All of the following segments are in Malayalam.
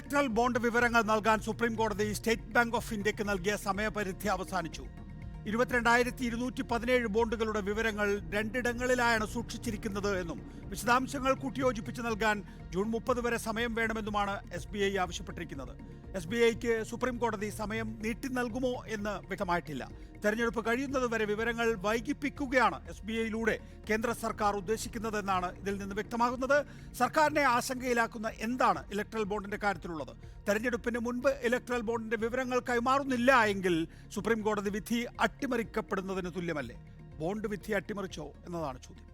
ഇലക്ട്രൽ ബോണ്ട് വിവരങ്ങൾ നൽകാൻ സുപ്രീം കോടതി സ്റ്റേറ്റ് ബാങ്ക് ഓഫ് ഇന്ത്യക്ക് നൽകിയ സമയപരിധി അവസാനിച്ചു. 22,217 ബോണ്ടുകളുടെ വിവരങ്ങൾ രണ്ടിടങ്ങളിലായാണ് സൂക്ഷിച്ചിരിക്കുന്നത് എന്നും വിശദാംശങ്ങൾ കൂട്ടിയോജിപ്പിച്ച് നൽകാൻ ജൂൺ 30 വരെ സമയം വേണമെന്നുമാണ് SBI ആവശ്യപ്പെട്ടിരിക്കുന്നത്. SBIക്ക് സുപ്രീം കോടതി സമയം നീട്ടി നൽകുമോ എന്ന് വ്യക്തമായിട്ടില്ല. തെരഞ്ഞെടുപ്പ് കഴിയുന്നതുവരെ വിവരങ്ങൾ വൈകിപ്പിക്കുകയാണ് SBIയിലൂടെ കേന്ദ്ര സർക്കാർ ഉദ്ദേശിക്കുന്നതെന്നാണ് ഇതിൽ നിന്ന് വ്യക്തമാകുന്നത്. സർക്കാരിനെ ആശങ്കയിലാക്കുന്ന എന്താണ് ഇലക്ട്രൽ ബോണ്ടിന്റെ കാര്യത്തിലുള്ളത്? തെരഞ്ഞെടുപ്പിന് മുൻപ് ഇലക്ട്രൽ ബോണ്ടിന്റെ വിവരങ്ങൾ കൈമാറുന്നില്ല എങ്കിൽ സുപ്രീം കോടതി വിധി അട്ടിമറിക്കപ്പെടുന്നതിന് തുല്യമല്ലേ? ബോണ്ട് വിധി അട്ടിമറിച്ചോ എന്നതാണ് ചോദ്യം.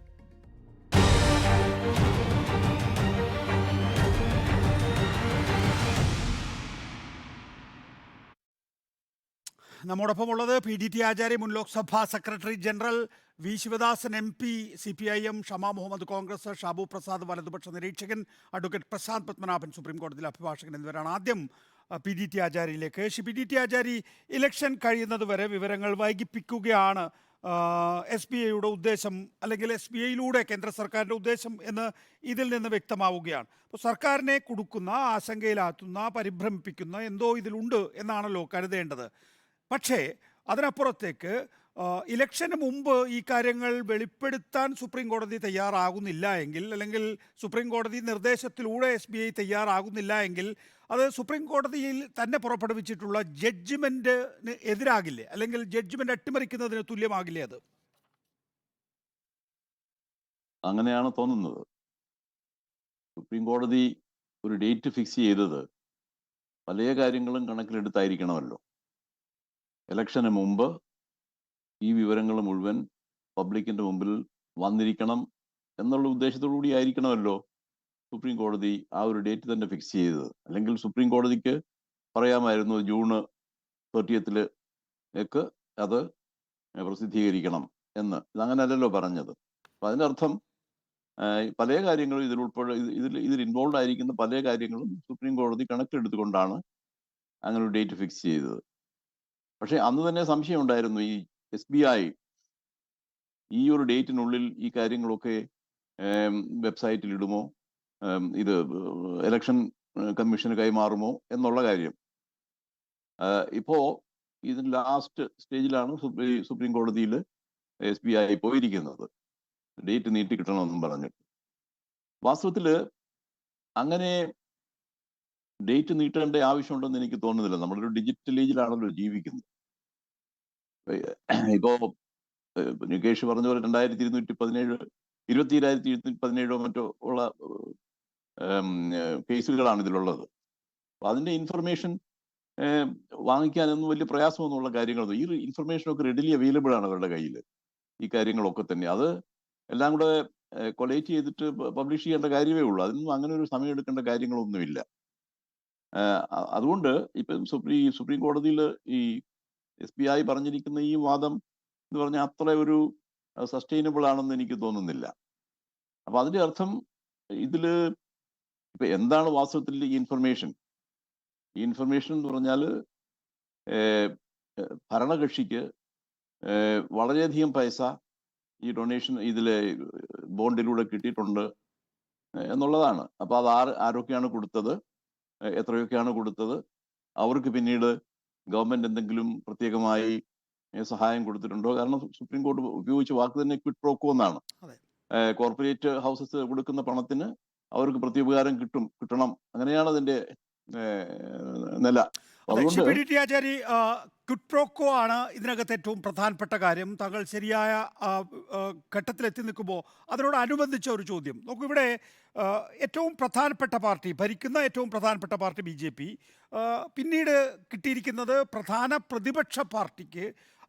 നമ്മോടൊപ്പം ഉള്ളത് PDT ആചാര്യ, മുൻ Lok Sabha secretary general, V Sivadasan MP CPIM, Shama Mohammed Congress, Shabu Prasad വലതുപക്ഷ നിരീക്ഷകൻ, അഡ്വക്കേറ്റ് പ്രശാന്ത് പത്മനാഭൻ സുപ്രീം കോടതിയിലെ അഭിഭാഷകൻ എന്നിവരാണ്. ആദ്യം PDT ആചാര്യയിലേക്ക്. PDT ആചാര്യ, ഇലക്ഷൻ കഴിയുന്നതുവരെ വിവരങ്ങൾ വൈകിപ്പിക്കുകയാണ് SBIയുടെ ഉദ്ദേശം, അല്ലെങ്കിൽ SBIയിലൂടെ കേന്ദ്ര സർക്കാരിൻ്റെ ഉദ്ദേശം എന്ന് ഇതിൽ നിന്ന് വ്യക്തമാവുകയാണ്. അപ്പോൾ സർക്കാരിനെ കുടുക്കുന്ന, ആശങ്കയിലാത്തുന്ന, പരിഭ്രമിപ്പിക്കുന്ന എന്തോ ഇതിലുണ്ട് എന്നാണല്ലോ കരുതേണ്ടത്. പക്ഷേ അതിനപ്പുറത്തേക്ക് ഇലക്ഷന് മുമ്പ് ഈ കാര്യങ്ങൾ വെളിപ്പെടുത്താൻ സുപ്രീം കോടതി തയ്യാറാകുന്നില്ല എങ്കിൽ, അല്ലെങ്കിൽ സുപ്രീം കോടതി നിർദ്ദേശത്തിലൂടെ SBI തയ്യാറാകുന്നില്ല എങ്കിൽ അത് സുപ്രീം കോടതിയിൽ തന്നെ പുറപ്പെടുവിച്ചിട്ടുള്ള ജഡ്ജ്മെൻറ്റിന് എതിരാകില്ലേ? അല്ലെങ്കിൽ ജഡ്ജ്മെൻറ്റ് അട്ടിമറിക്കുന്നതിന് തുല്യമാകില്ലേ അത്? അങ്ങനെയാണ് തോന്നുന്നത്. സുപ്രീം കോടതി ഒരു ഡേറ്റ് ഫിക്സ് ചെയ്തത് പല കാര്യങ്ങളും കണക്കിലെടുത്തായിരിക്കണമല്ലോ. ഇലക്ഷന് മുമ്പ് ഈ വിവരങ്ങൾ മുഴുവൻ പബ്ലിക്കിന്റെ മുമ്പിൽ വന്നിരിക്കണം എന്നുള്ള ഉദ്ദേശത്തോടു കൂടി ആയിരിക്കണമല്ലോ സുപ്രീം കോടതി ആ ഒരു ഡേറ്റ് തന്നെ ഫിക്സ് ചെയ്തത്. അല്ലെങ്കിൽ സുപ്രീം കോടതിക്ക് പറയാമായിരുന്നു ജൂൺ 30 അത് പ്രസിദ്ധീകരിക്കണം എന്ന്. ഇതങ്ങനെയല്ലല്ലോ പറഞ്ഞത്. അപ്പം അതിൻ്റെ അർത്ഥം പല കാര്യങ്ങളും ഇതിൽ ഇൻവോൾവ് ആയിരിക്കുന്ന പല കാര്യങ്ങളും സുപ്രീം കോടതി കണക്കിലെടുത്തുകൊണ്ടാണ് അങ്ങനെ ഒരു ഡേറ്റ് ഫിക്സ് ചെയ്തത്. പക്ഷെ അന്ന് തന്നെ സംശയം ഉണ്ടായിരുന്നു, ഈ SBI ഈ ഒരു ഡേറ്റിനുള്ളിൽ ഈ കാര്യങ്ങളൊക്കെ വെബ്സൈറ്റിൽ ഇടുമോ, ഇത് ഇലക്ഷൻ കമ്മീഷന് കൈമാറുമോ എന്നുള്ള കാര്യം. ഇപ്പോ ഇതിന് ലാസ്റ്റ് സ്റ്റേജിലാണ് സുപ്രീം കോടതിയിൽ SBI പോയിരിക്കുന്നത്, ഡേറ്റ് നീട്ടി കിട്ടണമെന്നും പറഞ്ഞിട്ട്. വാസ്തവത്തിൽ അങ്ങനെ ഡേറ്റ് നീട്ടേണ്ട ആവശ്യമുണ്ടെന്ന് എനിക്ക് തോന്നുന്നില്ല. നമ്മളൊരു ഡിജിറ്റൽ ഏജിലാണല്ലോ ജീവിക്കുന്നത്. ഇപ്പോ നികേഷ് പറഞ്ഞ പോലെ 22,217 മറ്റോ ഉള്ള കേസുകളാണ് ഇതിലുള്ളത്. അപ്പൊ അതിന്റെ ഇൻഫർമേഷൻ വാങ്ങിക്കാനൊന്നും വലിയ പ്രയാസമൊന്നുമുള്ള കാര്യങ്ങളൊന്നും, ഈ ഇൻഫർമേഷനൊക്കെ റെഡിലി അവൈലബിൾ ആണ് അവരുടെ കയ്യിൽ. ഈ കാര്യങ്ങളൊക്കെ തന്നെ അത് എല്ലാം കൂടെ കൊളേറ്റ് ചെയ്തിട്ട് പബ്ലിഷ് ചെയ്യേണ്ട കാര്യമേ ഉള്ളൂ. അതിനൊന്നും അങ്ങനെ ഒരു സമയം എടുക്കേണ്ട കാര്യങ്ങളൊന്നുമില്ല. അതുകൊണ്ട് ഇപ്പം സുപ്രീം കോടതിയിൽ ഈ SBI പറഞ്ഞിരിക്കുന്ന ഈ വാദം എന്ന് പറഞ്ഞാൽ അത്ര ഒരു സസ്റ്റൈനബിൾ ആണെന്ന് എനിക്ക് തോന്നുന്നില്ല. അപ്പൊ അതിന്റെ അർത്ഥം ഇതില് ഇപ്പൊ എന്താണ് വാസ്തവത്തിൽ ഈ ഇൻഫർമേഷൻ എന്ന് പറഞ്ഞാൽ ഭരണകക്ഷിക്ക് വളരെയധികം പൈസ ഈ ഡൊണേഷൻ ഇതിലെ ബോണ്ടിലൂടെ കിട്ടിയിട്ടുണ്ട് എന്നുള്ളതാണ്. അപ്പൊ അത് ആരൊക്കെയാണ് കൊടുത്തത്, എത്രയൊക്കെയാണ് കൊടുത്തത്, അവർക്ക് പിന്നീട് ഗവൺമെന്റ് എന്തെങ്കിലും പ്രത്യേകമായി സഹായം കൊടുത്തിട്ടുണ്ടോ? കാരണം സുപ്രീം കോടതി ഉപയോഗിച്ച വാക്ക് തന്നെ ക്വിഡ് പ്രോക്കോ എന്നാണ്. കോർപ്പറേറ്റ് ഹൗസസ് കൊടുക്കുന്ന പണത്തിന് അവർക്ക് പ്രത്യുപകാരം കിട്ടണം, അങ്ങനെയാണ് അതിന്റെ നില. ക്വിഡ് പ്രോക്കോ ആണ് ഇതിനകത്ത് ഏറ്റവും പ്രധാനപ്പെട്ട കാര്യം. താങ്കൾ ശരിയായ ഘട്ടത്തിലെത്തി നിൽക്കുമ്പോൾ അതിനോടനുബന്ധിച്ച ഒരു ചോദ്യം നോക്കൂ. ഇവിടെ ഏറ്റവും പ്രധാനപ്പെട്ട പാർട്ടി, ഭരിക്കുന്ന ഏറ്റവും പ്രധാനപ്പെട്ട പാർട്ടി BJP, പിന്നീട് കിട്ടിയിരിക്കുന്നത് പ്രധാന പ്രതിപക്ഷ പാർട്ടിക്ക്,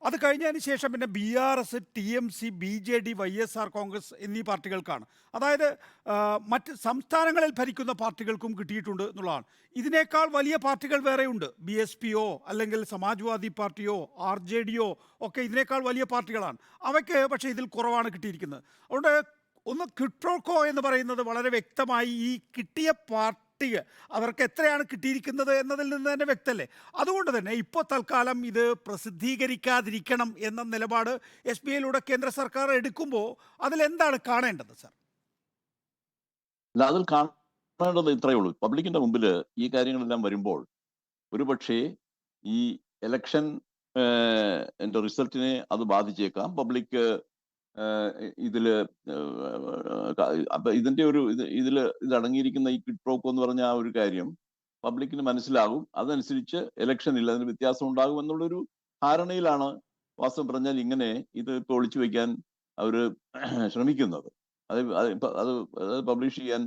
അത് കഴിഞ്ഞതിന് ശേഷം പിന്നെ BRS, TMC, BJD, YSR, Congress എന്നീ പാർട്ടികൾക്കാണ്. അതായത് മറ്റ് സംസ്ഥാനങ്ങളിൽ ഭരിക്കുന്ന പാർട്ടികൾക്കും കിട്ടിയിട്ടുണ്ട് എന്നുള്ളതാണ്. ഇതിനേക്കാൾ വലിയ പാർട്ടികൾ വേറെയുണ്ട്. BSPയോ അല്ലെങ്കിൽ സമാജ്വാദി പാർട്ടിയോ RJDയോ ഒക്കെ ഇതിനേക്കാൾ വലിയ പാർട്ടികളാണ്. അവയ്ക്ക് പക്ഷേ ഇതിൽ കുറവാണ് കിട്ടിയിരിക്കുന്നത്. അതുകൊണ്ട് ഒന്ന് ക്വിഡ് പ്രോക്കോ എന്ന് പറയുന്നത് വളരെ വ്യക്തമായി ഈ കിട്ടിയ പാർട്ടി അവർക്ക് എത്രയാണ് കിട്ടിയിരിക്കുന്നത് എന്നതിൽ നിന്ന് തന്നെ വ്യക്തമല്ലേ? അതുകൊണ്ട് തന്നെ ഇപ്പോൾ തൽക്കാലം ഇത് പ്രസിദ്ധീകരിക്കാതിരിക്കണം എന്ന നിലപാട് SBIയിലൂടെ കേന്ദ്ര സർക്കാർ എടുക്കുമ്പോൾ അതിലെന്താണ് കാണേണ്ടത്, സർ? അതിൽ വേണ്ടത് ഇത്രയേ ഉള്ളൂ. പബ്ലിക്കിന്റെ മുമ്പിൽ ഈ കാര്യങ്ങളെല്ലാം വരുമ്പോൾ ഒരുപക്ഷേ ഈ ഇലക്ഷൻ എന്റെ റിസൾട്ടിനെ അത് ബാധിച്ചേക്കാം. പബ്ലിക് ഇതില് അപ്പൊ ഇതിന്റെ ഒരു ഇത് അടങ്ങിയിരിക്കുന്ന ഈ ക്വിഡ് പ്രോക്കോ എന്ന് പറഞ്ഞ ആ ഒരു കാര്യം പബ്ലിക്കിന് മനസ്സിലാകും. അതനുസരിച്ച് ഇലക്ഷനിൽ അതിന് വ്യത്യാസം ഉണ്ടാകും എന്നുള്ളൊരു ധാരണയിലാണ് വാസ്തവം പറഞ്ഞാൽ ഇങ്ങനെ ഇത് ഇപ്പോൾ ഒളിച്ചു വെക്കാൻ അവര് ശ്രമിക്കുന്നത്. അത് പബ്ലിഷ് ചെയ്യാൻ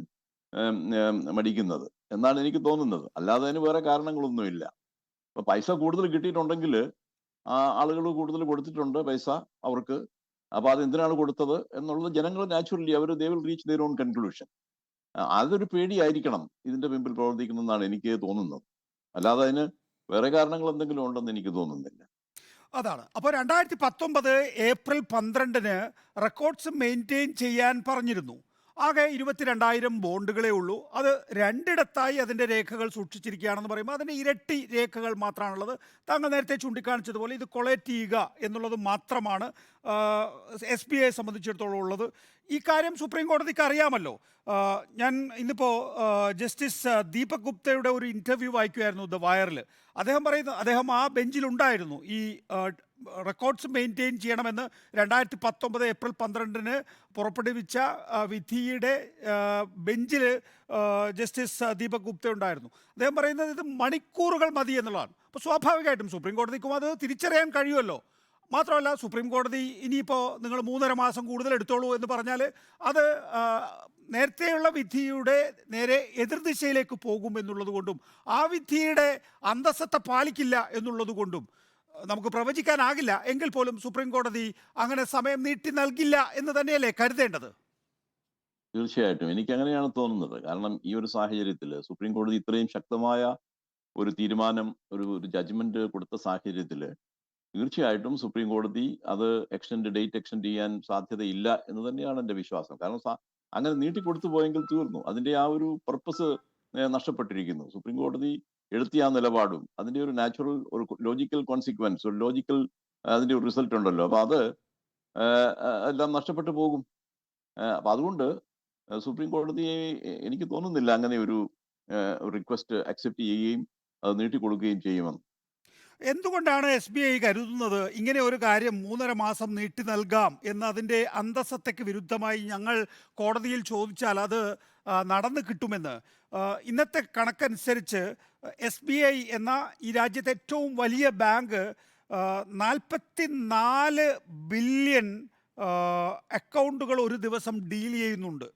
മടിക്കുന്നത് എന്നാണ് എനിക്ക് തോന്നുന്നത്. അല്ലാതെ അതിന് വേറെ കാരണങ്ങളൊന്നുമില്ല. അപ്പൊ പൈസ കൂടുതൽ കിട്ടിയിട്ടുണ്ടെങ്കിൽ ആളുകൾ കൂടുതൽ കൊടുത്തിട്ടുണ്ട് പൈസ അവർക്ക്. അപ്പൊ അത് എന്തിനാണ് കൊടുത്തത് എന്നുള്ളത് ജനങ്ങൾ naturally they will reach their own conclusion. അതൊരു പേടിയായിരിക്കണം ഇതിന്റെ പിമ്പിൽ പ്രവർത്തിക്കുന്നതെന്നാണ് എനിക്ക് തോന്നുന്നത്. അല്ലാതെ അതിന് വേറെ കാരണങ്ങൾ എന്തെങ്കിലും ഉണ്ടെന്ന് എനിക്ക് തോന്നുന്നില്ല. അതാണ്. അപ്പോൾ 2019 ഏപ്രിൽ 12-ന് റെക്കോർഡ്സ് മെയിൻറ്റെയിൻ ചെയ്യാൻ പറഞ്ഞിരുന്നു. ആകെ 22,000 ബോണ്ടുകളേ ഉള്ളൂ. അത് രണ്ടിടത്തായി അതിൻ്റെ രേഖകൾ സൂക്ഷിച്ചിരിക്കുകയാണെന്ന് പറയുമ്പോൾ അതിൻ്റെ ഇരട്ടി രേഖകൾ മാത്രമാണുള്ളത്. താങ്കൾ നേരത്തെ ചൂണ്ടിക്കാണിച്ചതുപോലെ ഇത് കൊളക്ട് ചെയ്യുക എന്നുള്ളത് മാത്രമാണ് SBI സംബന്ധിച്ചിടത്തോളം ഉള്ളത്. ഈ കാര്യം സുപ്രീം കോടതിക്ക് അറിയാമല്ലോ. ഞാൻ ഇന്നിപ്പോൾ ജസ്റ്റിസ് ദീപക് ഗുപ്തയുടെ ഒരു ഇൻ്റർവ്യൂ വായിക്കുമായിരുന്നു ദ വയറിൽ. അദ്ദേഹം ആ ബെഞ്ചിലുണ്ടായിരുന്നു. ഈ റെക്കോർഡ്സ് മെയിൻറ്റെയിൻ ചെയ്യണമെന്ന് 2019 ഏപ്രിൽ 12-ന് പുറപ്പെടുവിച്ച വിധിയുടെ ബെഞ്ചിൽ ജസ്റ്റിസ് ദീപക് ഗുപ്ത ഉണ്ടായിരുന്നു. അദ്ദേഹം പറയുന്നത് ഇത് മണിക്കൂറുകൾ മതി എന്നുള്ളതാണ്. അപ്പോൾ സ്വാഭാവികമായിട്ടും സുപ്രീം കോടതിക്കും അത് തിരിച്ചറിയാൻ കഴിയുമല്ലോ. മാത്രമല്ല സുപ്രീം കോടതി ഇനിയിപ്പോൾ നിങ്ങൾ 3.5 മാസം കൂടുതൽ എടുത്തോളൂ എന്ന് പറഞ്ഞാൽ അത് നേരത്തെയുള്ള വിധിയുടെ നേരെ എതിർദിശയിലേക്ക് പോകും എന്നുള്ളത് കൊണ്ടും ആ വിധിയുടെ അന്തസ്സത്ത പാലിക്കില്ല എന്നുള്ളത് കൊണ്ടും നമുക്ക് പ്രവചിക്കാനാകില്ല. എങ്കിൽ പോലും സുപ്രീം കോടതി അങ്ങനെ സമയം നീട്ടി നൽകില്ല എന്ന് തന്നെയല്ലേ കരുതേണ്ടത്? തീർച്ചയായിട്ടും എനിക്ക് അങ്ങനെയാണ് തോന്നുന്നത്. കാരണം ഈ ഒരു സാഹചര്യത്തിൽ സുപ്രീം കോടതി ഇത്രയും ശക്തമായ ഒരു തീരുമാനം, ഒരു ജഡ്ജ്മെന്റ് കൊടുത്ത സാഹചര്യത്തിൽ തീർച്ചയായിട്ടും സുപ്രീം കോടതി അത് ഡേറ്റ് എക്സ്റ്റെൻഡ് ചെയ്യാൻ സാധ്യതയില്ല എന്ന് തന്നെയാണ് എൻ്റെ വിശ്വാസം. കാരണം അങ്ങനെ നീട്ടിക്കൊടുത്തു പോയെങ്കിൽ തീർന്നു. അതിന്റെ ആ ഒരു പർപ്പസ് നഷ്ടപ്പെട്ടിരിക്കുന്നു. സുപ്രീം കോടതി എടുത്തിയ ആ നിലപാടും അതിന്റെ ഒരു നാച്ചുറൽ ഒരു ലോജിക്കൽ കോൺസിക്വൻസ്, ഒരു ലോജിക്കൽ അതിന്റെ ഒരു റിസൾട്ട് ഉണ്ടല്ലോ. അപ്പൊ അത് എല്ലാം നഷ്ടപ്പെട്ടു പോകും. അപ്പൊ അതുകൊണ്ട് സുപ്രീം കോടതിയെ എനിക്ക് തോന്നുന്നില്ല അങ്ങനെ ഒരു റിക്വസ്റ്റ് അക്സെപ്റ്റ് ചെയ്യുകയും അത് നീട്ടിക്കൊടുക്കുകയും ചെയ്യുമെന്ന്. എന്തുകൊണ്ടാണ് SBI കരുതുന്നത് ഇങ്ങനെ ഒരു കാര്യം 3.5 മാസം നീട്ടി നൽകാം എന്ന്? അതിൻ്റെ അന്തസ്സത്തയ്ക്ക് വിരുദ്ധമായി ഞങ്ങൾ കോടതിയിൽ ചോദിച്ചാൽ അത് നടന്നു കിട്ടുമെന്ന്. ഇന്നത്തെ കണക്കനുസരിച്ച് SBI എന്ന ഈ രാജ്യത്തെ ഏറ്റവും വലിയ ബാങ്ക് 44 ബില്യൺ അക്കൗണ്ടുകൾ ഒരു ദിവസം ഡീൽ ചെയ്യുന്നുണ്ട്.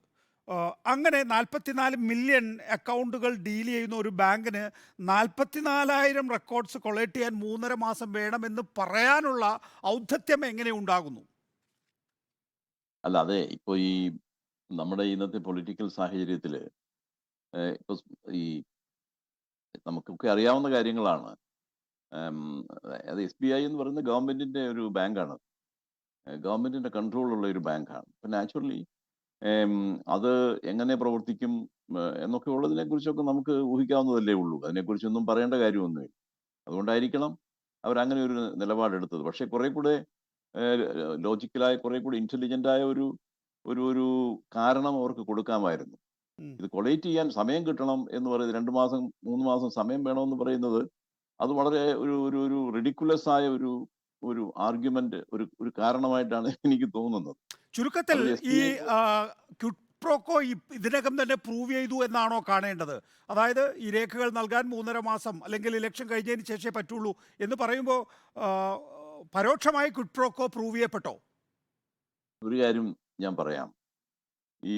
അങ്ങനെ 44 മില്യൺ അക്കൗണ്ടുകൾ ഡീൽ ചെയ്യുന്ന ഒരു ബാങ്കിന് 44,000 റെക്കോർഡ്സ് കൊളക്ട് ചെയ്യാൻ 3.5 മാസം വേണമെന്ന് പറയാനുള്ള ഔദ്ധത്യം എങ്ങനെ ഉണ്ടാകുന്നു? അല്ല, അതെ, ഇപ്പൊ ഈ നമ്മുടെ ഇന്നത്തെ പൊളിറ്റിക്കൽ സാഹചര്യത്തില് ഇപ്പൊ ഈ നമുക്കൊക്കെ അറിയാവുന്ന കാര്യങ്ങളാണ്. അത് SBI എന്ന് പറയുന്ന ഗവൺമെന്റിന്റെ ഒരു ബാങ്കാണ്. ഗവൺമെന്റിന്റെ കൺട്രോളുള്ള ഒരു ബാങ്കാണ്. അപ്പൊ നാച്ചുറലി അത് എങ്ങനെ പ്രവർത്തിക്കും എന്നൊക്കെ ഉള്ളതിനെ കുറിച്ചൊക്കെ നമുക്ക് ഊഹിക്കാവുന്നതല്ലേ ഉള്ളൂ. അതിനെക്കുറിച്ചൊന്നും പറയേണ്ട കാര്യമൊന്നുമില്ല. അതുകൊണ്ടായിരിക്കണം അവരങ്ങനെ ഒരു നിലപാടെടുത്തത്. പക്ഷെ കുറെ കൂടെ ലോജിക്കലായ, കുറെ കൂടി ഇന്റലിജന്റ് ആയ ഒരു ഒരു ഒരു കാരണം അവർക്ക് കൊടുക്കാമായിരുന്നു. ഇത് കൊളേറ്റ് ചെയ്യാൻ സമയം കിട്ടണം എന്ന് പറയുന്നത് 2 മാസം 3 മാസം സമയം വേണമെന്ന് പറയുന്നത് അത് വളരെ ഒരു ഒരു ഒരു റിഡിക്കുലസ് ആയ ഒരു ഒരു ആർഗ്യുമെന്റ്, ഒരു കാരണമായിട്ടാണ് എനിക്ക് തോന്നുന്നത്. ചുരുക്കത്തിൽ അത് ഈ SBI ക്വിഡ് പ്രോക്കോ ഇതിനകം തന്നെ പ്രൂവ് ചെയ്തു എന്നാണോ കാണേണ്ടത്? അതായത് ഈ രേഖകൾ നൽകാൻ 3.5 മാസം അല്ലെങ്കിൽ ഇലക്ഷൻ കഴിഞ്ഞതിന് ശേഷമേ പറ്റുള്ളൂ എന്ന് പറയുമ്പോൾ പരോക്ഷമായി ക്വിഡ് പ്രോക്കോ പ്രൂവ് ചെയ്യപ്പെട്ടോ? ഒരു കാര്യം ഞാൻ പറയാം. ഈ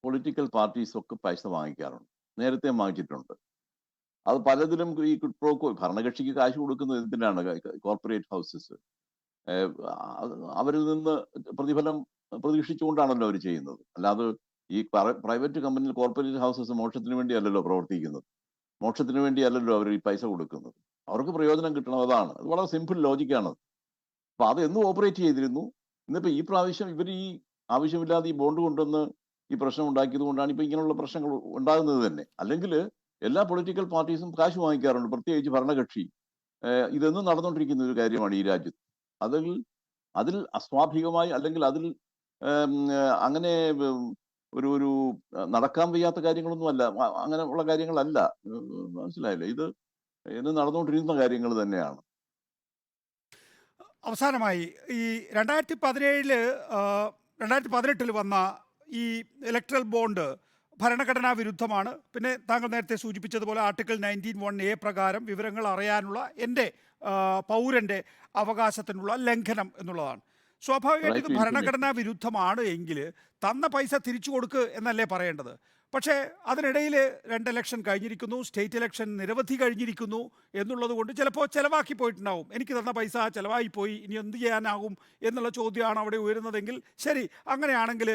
പൊളിറ്റിക്കൽ പാർട്ടീസ് ഒക്കെ പൈസ വാങ്ങിക്കാറുണ്ട്, നേരത്തെ വാങ്ങിച്ചിട്ടുണ്ട്. അത് പലതിലും ഈ ക്വിഡ് പ്രോക്കോ ഭരണകക്ഷിക്ക് കാശ് കൊടുക്കുന്നത് എന്തിനാണ്? കോർപ്പറേറ്റ് ഹൗസസ് അവരിൽ നിന്ന് പ്രതിഫലം പ്രതീക്ഷിച്ചുകൊണ്ടാണല്ലോ അവർ ചെയ്യുന്നത്. അല്ലാതെ ഈ പ്രൈവറ്റ് കമ്പനിയിൽ കോർപ്പറേറ്റ് ഹൗസസ് മോക്ഷത്തിന് വേണ്ടിയല്ലല്ലോ പ്രവർത്തിക്കുന്നത്. മോക്ഷത്തിന് വേണ്ടിയല്ലല്ലോ അവർ ഈ പൈസ കൊടുക്കുന്നത്. അവർക്ക് പ്രയോജനം കിട്ടണം, അതാണ്. അത് വളരെ സിമ്പിൾ ലോജിക്കാണ്. അപ്പൊ അത് എന്നും ഓപ്പറേറ്റ് ചെയ്തിരുന്നു. ഇന്നിപ്പോ ഈ പ്രാവശ്യം ഇവർ ഈ ആവശ്യമില്ലാതെ ഈ ബോണ്ട് കൊണ്ടുവന്ന് ഈ പ്രശ്നം ഉണ്ടാക്കിയത് കൊണ്ടാണ് ഇപ്പൊ ഇങ്ങനെയുള്ള പ്രശ്നങ്ങൾ ഉണ്ടാകുന്നത് തന്നെ. അല്ലെങ്കിൽ എല്ലാ പൊളിറ്റിക്കൽ പാർട്ടീസും കാശ് വാങ്ങിക്കാറുണ്ട്, പ്രത്യേകിച്ച് ഭരണകക്ഷി. ഇതെന്നും നടന്നുകൊണ്ടിരിക്കുന്ന ഒരു കാര്യമാണ് ഈ രാജ്യത്ത്. അതിൽ അതിൽ അസ്വാഭാവികമായി അല്ലെങ്കിൽ അതിൽ അങ്ങനെ ഒരു ഒരു നടക്കാൻ വയ്യാത്ത കാര്യങ്ങളൊന്നുമല്ല. അങ്ങനെ ഉള്ള കാര്യങ്ങളല്ല. മനസ്സിലായില്ലേ? ഇത് നടന്നുകൊണ്ടിരിക്കുന്ന കാര്യങ്ങൾ തന്നെയാണ്. അവസാനമായി ഈ 2017 2018 വന്ന ഈ ഇലക്ട്രൽ ബോണ്ട് ഭരണഘടനാ വിരുദ്ധമാണ്. പിന്നെ താങ്കൾ നേരത്തെ സൂചിപ്പിച്ചതുപോലെ ആർട്ടിക്കിൾ 19(1)(a) പ്രകാരം വിവരങ്ങൾ അറിയാനുള്ള എൻ്റെ പൗരൻ്റെ അവകാശത്തിനുള്ള ലംഘനം എന്നുള്ളതാണ്. സ്വാഭാവികമായിട്ട് റൈറ്റ് ഇത് ടു ഇൻഫർമേഷൻ. ഭരണഘടനാ വിരുദ്ധമാണ് എങ്കിൽ തന്ന പൈസ തിരിച്ചു കൊടുക്ക് എന്നല്ലേ പറയേണ്ടത്. പക്ഷേ അതിനിടയിൽ 2 ഇലക്ഷൻ കഴിഞ്ഞിരിക്കുന്നു, സ്റ്റേറ്റ് ഇലക്ഷൻ നിരവധി കഴിഞ്ഞിരിക്കുന്നു എന്നുള്ളത് കൊണ്ട് ചിലപ്പോൾ ചിലവാക്കി പോയിട്ടുണ്ടാവും. എനിക്ക് തന്ന പൈസ ചിലവായി പോയി, ഇനി എന്ത് ചെയ്യാനാകും എന്നുള്ള ചോദ്യമാണ് അവിടെ ഉയരുന്നതെങ്കിൽ ശരി, അങ്ങനെയാണെങ്കിൽ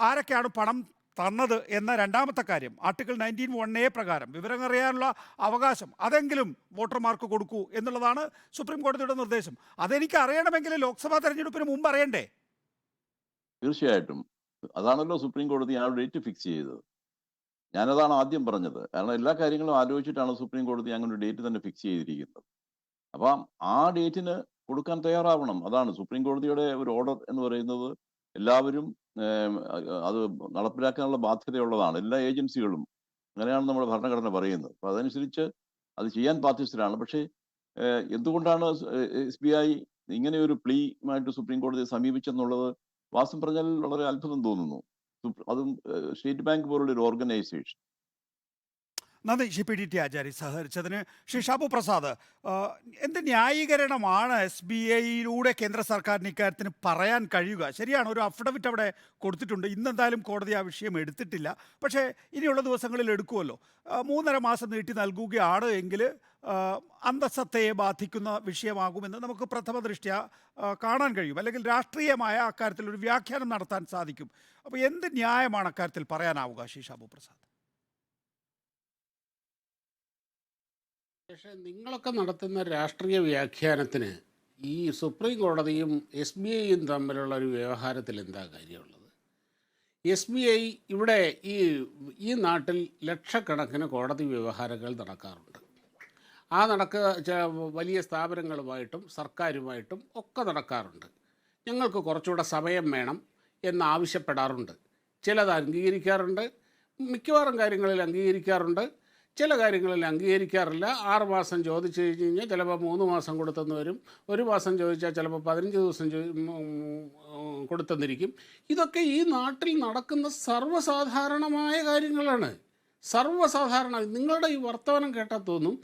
ആരൊക്കെയാണ് പണം തന്നത് എന്ന രണ്ടാമത്തെ കാര്യം ആർട്ടിക്കിൾ 19(1)(a) പ്രകാരം വിവരങ്ങൾ അറിയാനുള്ള അവകാശം അതെങ്കിലും വോട്ടർമാർക്ക് കൊടുക്കൂ എന്നുള്ളതാണ് സുപ്രീം കോടതിയുടെ നിർദ്ദേശം. അതെനിക്ക് അറിയണമെങ്കിൽ ലോക്സഭാ തെരഞ്ഞെടുപ്പിന് മുമ്പ് അറിയണ്ടേ? തീർച്ചയായിട്ടും. അതാണല്ലോ സുപ്രീം കോടതി ആ ഡേറ്റ് ഫിക്സ് ചെയ്തത്. ഞാനതാണ് ആദ്യം പറഞ്ഞത്. കാരണം എല്ലാ കാര്യങ്ങളും ആലോചിച്ചിട്ടാണ് സുപ്രീം കോടതി അങ്ങനെ ഒരു ഡേറ്റ് തന്നെ ഫിക്സ് ചെയ്തിരിക്കുന്നത്. അപ്പം ആ ഡേറ്റിന് കൊടുക്കാൻ തയ്യാറാവണം. അതാണ് സുപ്രീം കോടതിയുടെ ഒരു ഓർഡർ എന്ന് പറയുന്നത്. എല്ലാവരും അത് നടപ്പിലാക്കാനുള്ള ബാധ്യതയുള്ളതാണ്. എല്ലാ ഏജൻസികളും. അങ്ങനെയാണ് നമ്മുടെ ഭരണഘടന പറയുന്നത്. അപ്പൊ അതനുസരിച്ച് അത് ചെയ്യാൻ ബാധ്യസ്ഥരാണ്. പക്ഷേ എന്തുകൊണ്ടാണ് SBI ഇങ്ങനെ ഒരു പ്ലീയുമായിട്ട് സുപ്രീം കോടതിയെ സമീപിച്ചെന്നുള്ളത് വാസ്തവം പറഞ്ഞാൽ വളരെ അത്ഭുതം തോന്നുന്നു. അതും സ്റ്റേറ്റ് ബാങ്ക് പോലുള്ള ഒരു ഓർഗനൈസേഷൻ. നന്ദി ശ്രീ PDT ആചാരി സഹകരിച്ചതിന്. ശ്രീ ഷാബു പ്രസാദ്, എന്ത് ന്യായീകരണമാണ് SBIയിലൂടെ കേന്ദ്ര സർക്കാരിന് ഇക്കാര്യത്തിന് പറയാൻ കഴിയുക? ശരിയാണ്, ഒരു അഫിഡവിറ്റ് അവിടെ കൊടുത്തിട്ടുണ്ട്. ഇന്നെന്തായാലും കോടതി ആ വിഷയം എടുത്തിട്ടില്ല. പക്ഷേ ഇനിയുള്ള ദിവസങ്ങളിൽ എടുക്കുമല്ലോ. 3.5 മാസം നീട്ടി നൽകുകയാണ് എങ്കിൽ അന്തസ്സത്തയെ ബാധിക്കുന്ന വിഷയമാകുമെന്ന് നമുക്ക് പ്രഥമ ദൃഷ്ട്യാ കാണാൻ കഴിയും. അല്ലെങ്കിൽ രാഷ്ട്രീയമായ അക്കാര്യത്തിൽ ഒരു വ്യാഖ്യാനം നടത്താൻ സാധിക്കും. അപ്പോൾ എന്ത് ന്യായമാണ് അക്കാര്യത്തിൽ പറയാനാവുക ശ്രീ ഷാബു പ്രസാദ്? പക്ഷേ നിങ്ങളൊക്കെ നടത്തുന്ന രാഷ്ട്രീയ വ്യാഖ്യാനത്തിന് ഈ സുപ്രീം കോടതിയും SBIയും തമ്മിലുള്ള ഒരു വ്യവഹാരത്തിൽ എന്താ കാര്യമുള്ളത്? SBI ഇവിടെ ഈ നാട്ടിൽ ലക്ഷക്കണക്കിന് കോടതി വ്യവഹാരങ്ങൾ നടക്കാറുണ്ട്. ആ വലിയ സ്ഥാപനങ്ങളുമായിട്ടും സർക്കാരുമായിട്ടും ഒക്കെ നടക്കാറുണ്ട്. ഞങ്ങൾക്ക് കുറച്ചുകൂടെ സമയം വേണം എന്നാവശ്യപ്പെടാറുണ്ട്. ചിലത് അംഗീകരിക്കാറുണ്ട്, മിക്കവാറും കാര്യങ്ങളിൽ അംഗീകരിക്കാറുണ്ട്, ചില കാര്യങ്ങളിൽ അംഗീകരിക്കാറില്ല. 6 മാസം ചോദിച്ചു കഴിഞ്ഞാൽ ചിലപ്പോൾ 3 മാസം കൊടുത്തെന്ന് വരും, 1 മാസം ചോദിച്ചാൽ ചിലപ്പോൾ 15 ദിവസം കൊടുത്തെന്നിരിക്കും. ഇതൊക്കെ ഈ നാട്ടിൽ നടക്കുന്ന സർവ്വസാധാരണമായ കാര്യങ്ങളാണ്. സർവ്വസാധാരണ. നിങ്ങളുടെ ഈ വർത്തമാനം കേട്ടാൽ തോന്നും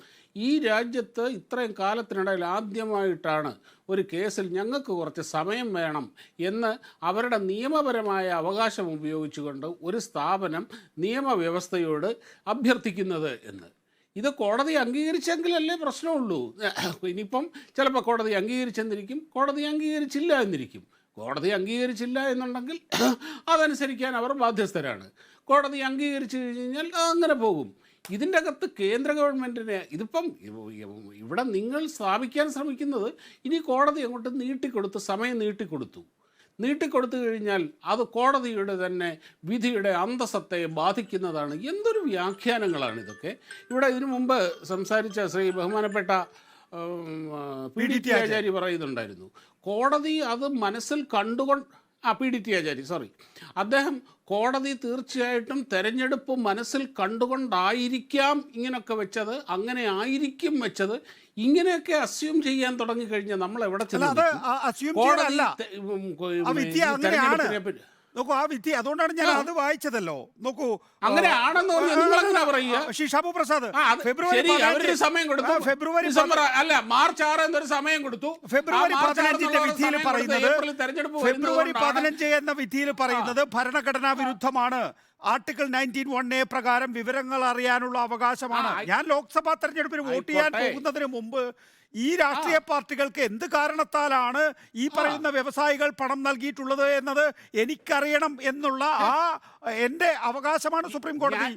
ഈ രാജ്യത്ത് ഇത്രയും കാലത്തിനിടയിൽ ആദ്യമായിട്ടാണ് ഒരു കേസിൽ ഞങ്ങൾക്ക് കുറച്ച് സമയം വേണം എന്ന് അവരുടെ നിയമപരമായ അവകാശം ഉപയോഗിച്ചുകൊണ്ട് ഒരു സ്ഥാപനം നിയമവ്യവസ്ഥയോട് അഭ്യർത്ഥിക്കുന്നത് എന്ന്. ഇത് കോടതി അംഗീകരിച്ചെങ്കിലല്ലേ പ്രശ്നമുള്ളൂ. ഇനിയിപ്പം ചിലപ്പോൾ കോടതി അംഗീകരിച്ചെന്നിരിക്കും, കോടതി അംഗീകരിച്ചില്ല എന്നിരിക്കും. കോടതി അംഗീകരിച്ചില്ല എന്നുണ്ടെങ്കിൽ അതനുസരിക്കാൻ അവർ ബാധ്യസ്ഥരാണ്. കോടതി അംഗീകരിച്ചു കഴിഞ്ഞാൽ അങ്ങനെ പോകും. ഇതിൻ്റെ അകത്ത് കേന്ദ്ര ഗവൺമെൻറ്റിനെ ഇതിപ്പം ഇവിടെ നിങ്ങൾ സ്ഥാപിക്കാൻ ശ്രമിക്കുന്നത് ഇനി കോടതി അങ്ങോട്ട് സമയം നീട്ടിക്കൊടുത്തു കഴിഞ്ഞാൽ അത് കോടതിയുടെ തന്നെ വിധിയുടെ അന്തസ്സത്തെ ബാധിക്കുന്നതാണ്. എന്തൊരു വ്യാഖ്യാനങ്ങളാണ് ഇതൊക്കെ. ഇവിടെ ഇതിനു മുമ്പ് സംസാരിച്ച ബഹുമാനപ്പെട്ട PDT ആചാരി പറയുന്നുണ്ടായിരുന്നു, കോടതി അത് മനസ്സിൽ PDT ആചാരി അദ്ദേഹം കോടതി തീർച്ചയായിട്ടും തെരഞ്ഞെടുപ്പ് മനസ്സിൽ കണ്ടുകൊണ്ടായിരിക്കാം ഇങ്ങനെയൊക്കെ വെച്ചത്, അങ്ങനെ ആയിരിക്കും വെച്ചത്. ഇങ്ങനെയൊക്കെ അസ്യൂം ചെയ്യാൻ തുടങ്ങിക്കഴിഞ്ഞാൽ നമ്മൾ എവിടെ നോക്കൂ, ആ വിധി അതുകൊണ്ടാണ് ഞാൻ അത് വായിച്ചതല്ലോ. നോക്കൂ, അങ്ങനെയാണെന്ന് ഷാബു പ്രസാദ് സമയം കൊടുത്തു. അല്ല, മാർച്ച് 6 എന്നൊരു സമയം കൊടുത്തു. ഫെബ്രുവരി 15 വിധിയിൽ പറയുന്നത് ഫെബ്രുവരി 15 എന്ന വിധിയിൽ പറയുന്നത് ഭരണഘടനാ വിരുദ്ധമാണ്. ആർട്ടിക്കിൾ 19(1)(a) പ്രകാരം വിവരങ്ങൾ അറിയാനുള്ള അവകാശമാണ്. ഞാൻ ലോക്സഭാ തെരഞ്ഞെടുപ്പിന് വോട്ട് ചെയ്യാൻ പോകുന്നതിന് മുമ്പ് ഈ രാഷ്ട്രീയ പാർട്ടികൾക്ക് എന്ത് കാരണത്താലാണ് ഈ പറയുന്ന വ്യവസായികൾ പണം നൽകിയിട്ടുള്ളത് എന്നത് എനിക്കറിയണം എന്നുള്ള എൻ്റെ അവകാശമാണ് സുപ്രീം കോടതി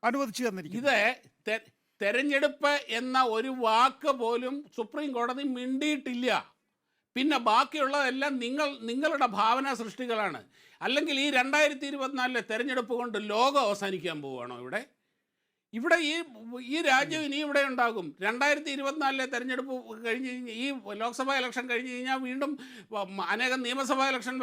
അനുവദിച്ചു തന്നിരിക്കുന്നത്. ഇത് തെരഞ്ഞെടുപ്പ് എന്ന ഒരു വാക്ക് പോലും സുപ്രീം കോടതി മിണ്ടിയിട്ടില്ല. പിന്നെ ബാക്കിയുള്ളതെല്ലാം നിങ്ങളുടെ ഭാവന സൃഷ്ടികളാണ്. അല്ലെങ്കിൽ ഈ 2024 തെരഞ്ഞെടുപ്പ് കൊണ്ട് ലോകം അവസാനിക്കാൻ പോവുകയാണോ? ഇവിടെ ഈ രാജ്യം ഇനി ഇവിടെ ഉണ്ടാകും. 2024 തെരഞ്ഞെടുപ്പ് കഴിഞ്ഞ് ഈ ലോക്സഭാ ഇലക്ഷൻ കഴിഞ്ഞ് കഴിഞ്ഞാൽ വീണ്ടും അനേകം നിയമസഭാ ഇലക്ഷൻ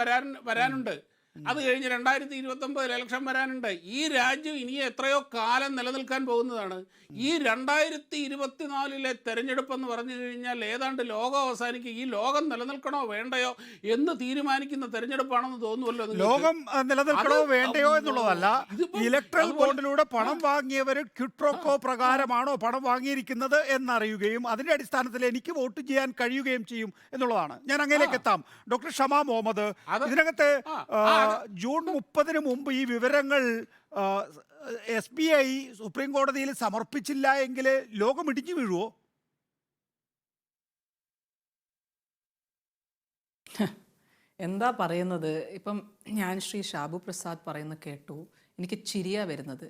വരാനുണ്ട്. അത് കഴിഞ്ഞ് 2029 ഇലക്ഷൻ വരാനുണ്ട്. ഈ രാജ്യം ഇനി എത്രയോ കാലം നിലനിൽക്കാൻ പോകുന്നതാണ്. ഈ 2024 തെരഞ്ഞെടുപ്പ് എന്ന് പറഞ്ഞു കഴിഞ്ഞാൽ ഏതാണ്ട് ലോകം അവസാനിക്കും. ഈ ലോകം നിലനിൽക്കണോ വേണ്ടയോ എന്ന് തീരുമാനിക്കുന്ന തെരഞ്ഞെടുപ്പാണെന്ന് തോന്നുമല്ലോ നിങ്ങൾക്ക്. ലോകം നിലനിൽക്കണോ അത് വേണ്ടയോ എന്നുള്ളതല്ല. ഇതിപ്പം ഇലക്ട്രൽ അതുപോലെ- ബോണ്ടിലൂടെ പണം വാങ്ങിയവർ ക്വിട്രോക്കോ പ്രകാരമാണോ പണം വാങ്ങിയിരിക്കുന്നത് എന്നറിയുകയും അതിന്റെ അടിസ്ഥാനത്തിൽ എനിക്ക് വോട്ട് ചെയ്യാൻ കഴിയുകയും ചെയ്യും എന്നുള്ളതാണ്. ഞാൻ അങ്ങനെയൊക്കെ എത്താം. ഡോക്ടർ ഷമാ മുഹമ്മദ്, ഇതിനകത്ത് ജൂൺ 30 മുമ്പ് ഈ വിവരങ്ങൾ SBI സുപ്രീം കോടതിയിൽ സമർപ്പിച്ചില്ല എങ്കിൽ ലോകം ഇടിഞ്ഞു വീഴുവോ? എന്താ പറയുന്നത്, ഇപ്പം ഞാൻ ശ്രീ ഷാബു പ്രസാദ് പറയുന്ന കേട്ടു, എനിക്ക് ചിരിയാ വരുന്നത്.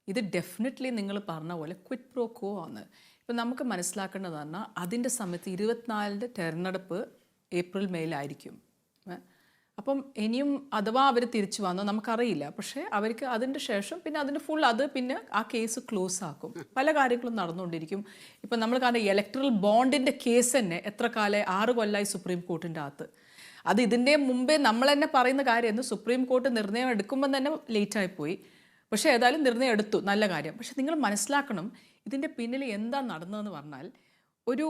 ഇത് ഡെഫിനറ്റ്ലി നിങ്ങൾ പറഞ്ഞ പോലെ ക്വിറ്റ് പ്രോ കോ ആണ്. ഇപ്പം നമുക്ക് മനസ്സിലാക്കേണ്ടത് പറഞ്ഞാൽ അതിൻ്റെ സമയത്ത് 24 തെരഞ്ഞെടുപ്പ് ഏപ്രിൽ മെയിലായിരിക്കും. അപ്പം ഇനിയും അഥവാ അവർ തിരിച്ചു വന്നോ നമുക്കറിയില്ല. പക്ഷേ അവർക്ക് അതിൻ്റെ ശേഷം പിന്നെ അതിൻ്റെ ഫുൾ അത് പിന്നെ ആ കേസ് ക്ലോസ് ആക്കും. പല കാര്യങ്ങളും നടന്നുകൊണ്ടിരിക്കും. ഇപ്പം നമ്മൾ കാരണം ഇലക്ട്രൽ ബോണ്ടിൻ്റെ കേസ് തന്നെ എത്ര കാലം 6 കൊല്ലമായി സുപ്രീം കോർട്ടിൻ്റെ അകത്ത്. അത് ഇതിൻ്റെ മുമ്പേ നമ്മൾ തന്നെ പറയുന്ന കാര്യമായിരുന്നു. സുപ്രീം കോർട്ട് നിർണയം എടുക്കുമ്പം തന്നെ ലേറ്റായിപ്പോയി. പക്ഷേ ഏതായാലും നിർണയം എടുത്തു, നല്ല കാര്യം. പക്ഷെ നിങ്ങൾ മനസ്സിലാക്കണം ഇതിൻ്റെ പിന്നിൽ എന്താ നടന്നതെന്ന് പറഞ്ഞാൽ ഒരു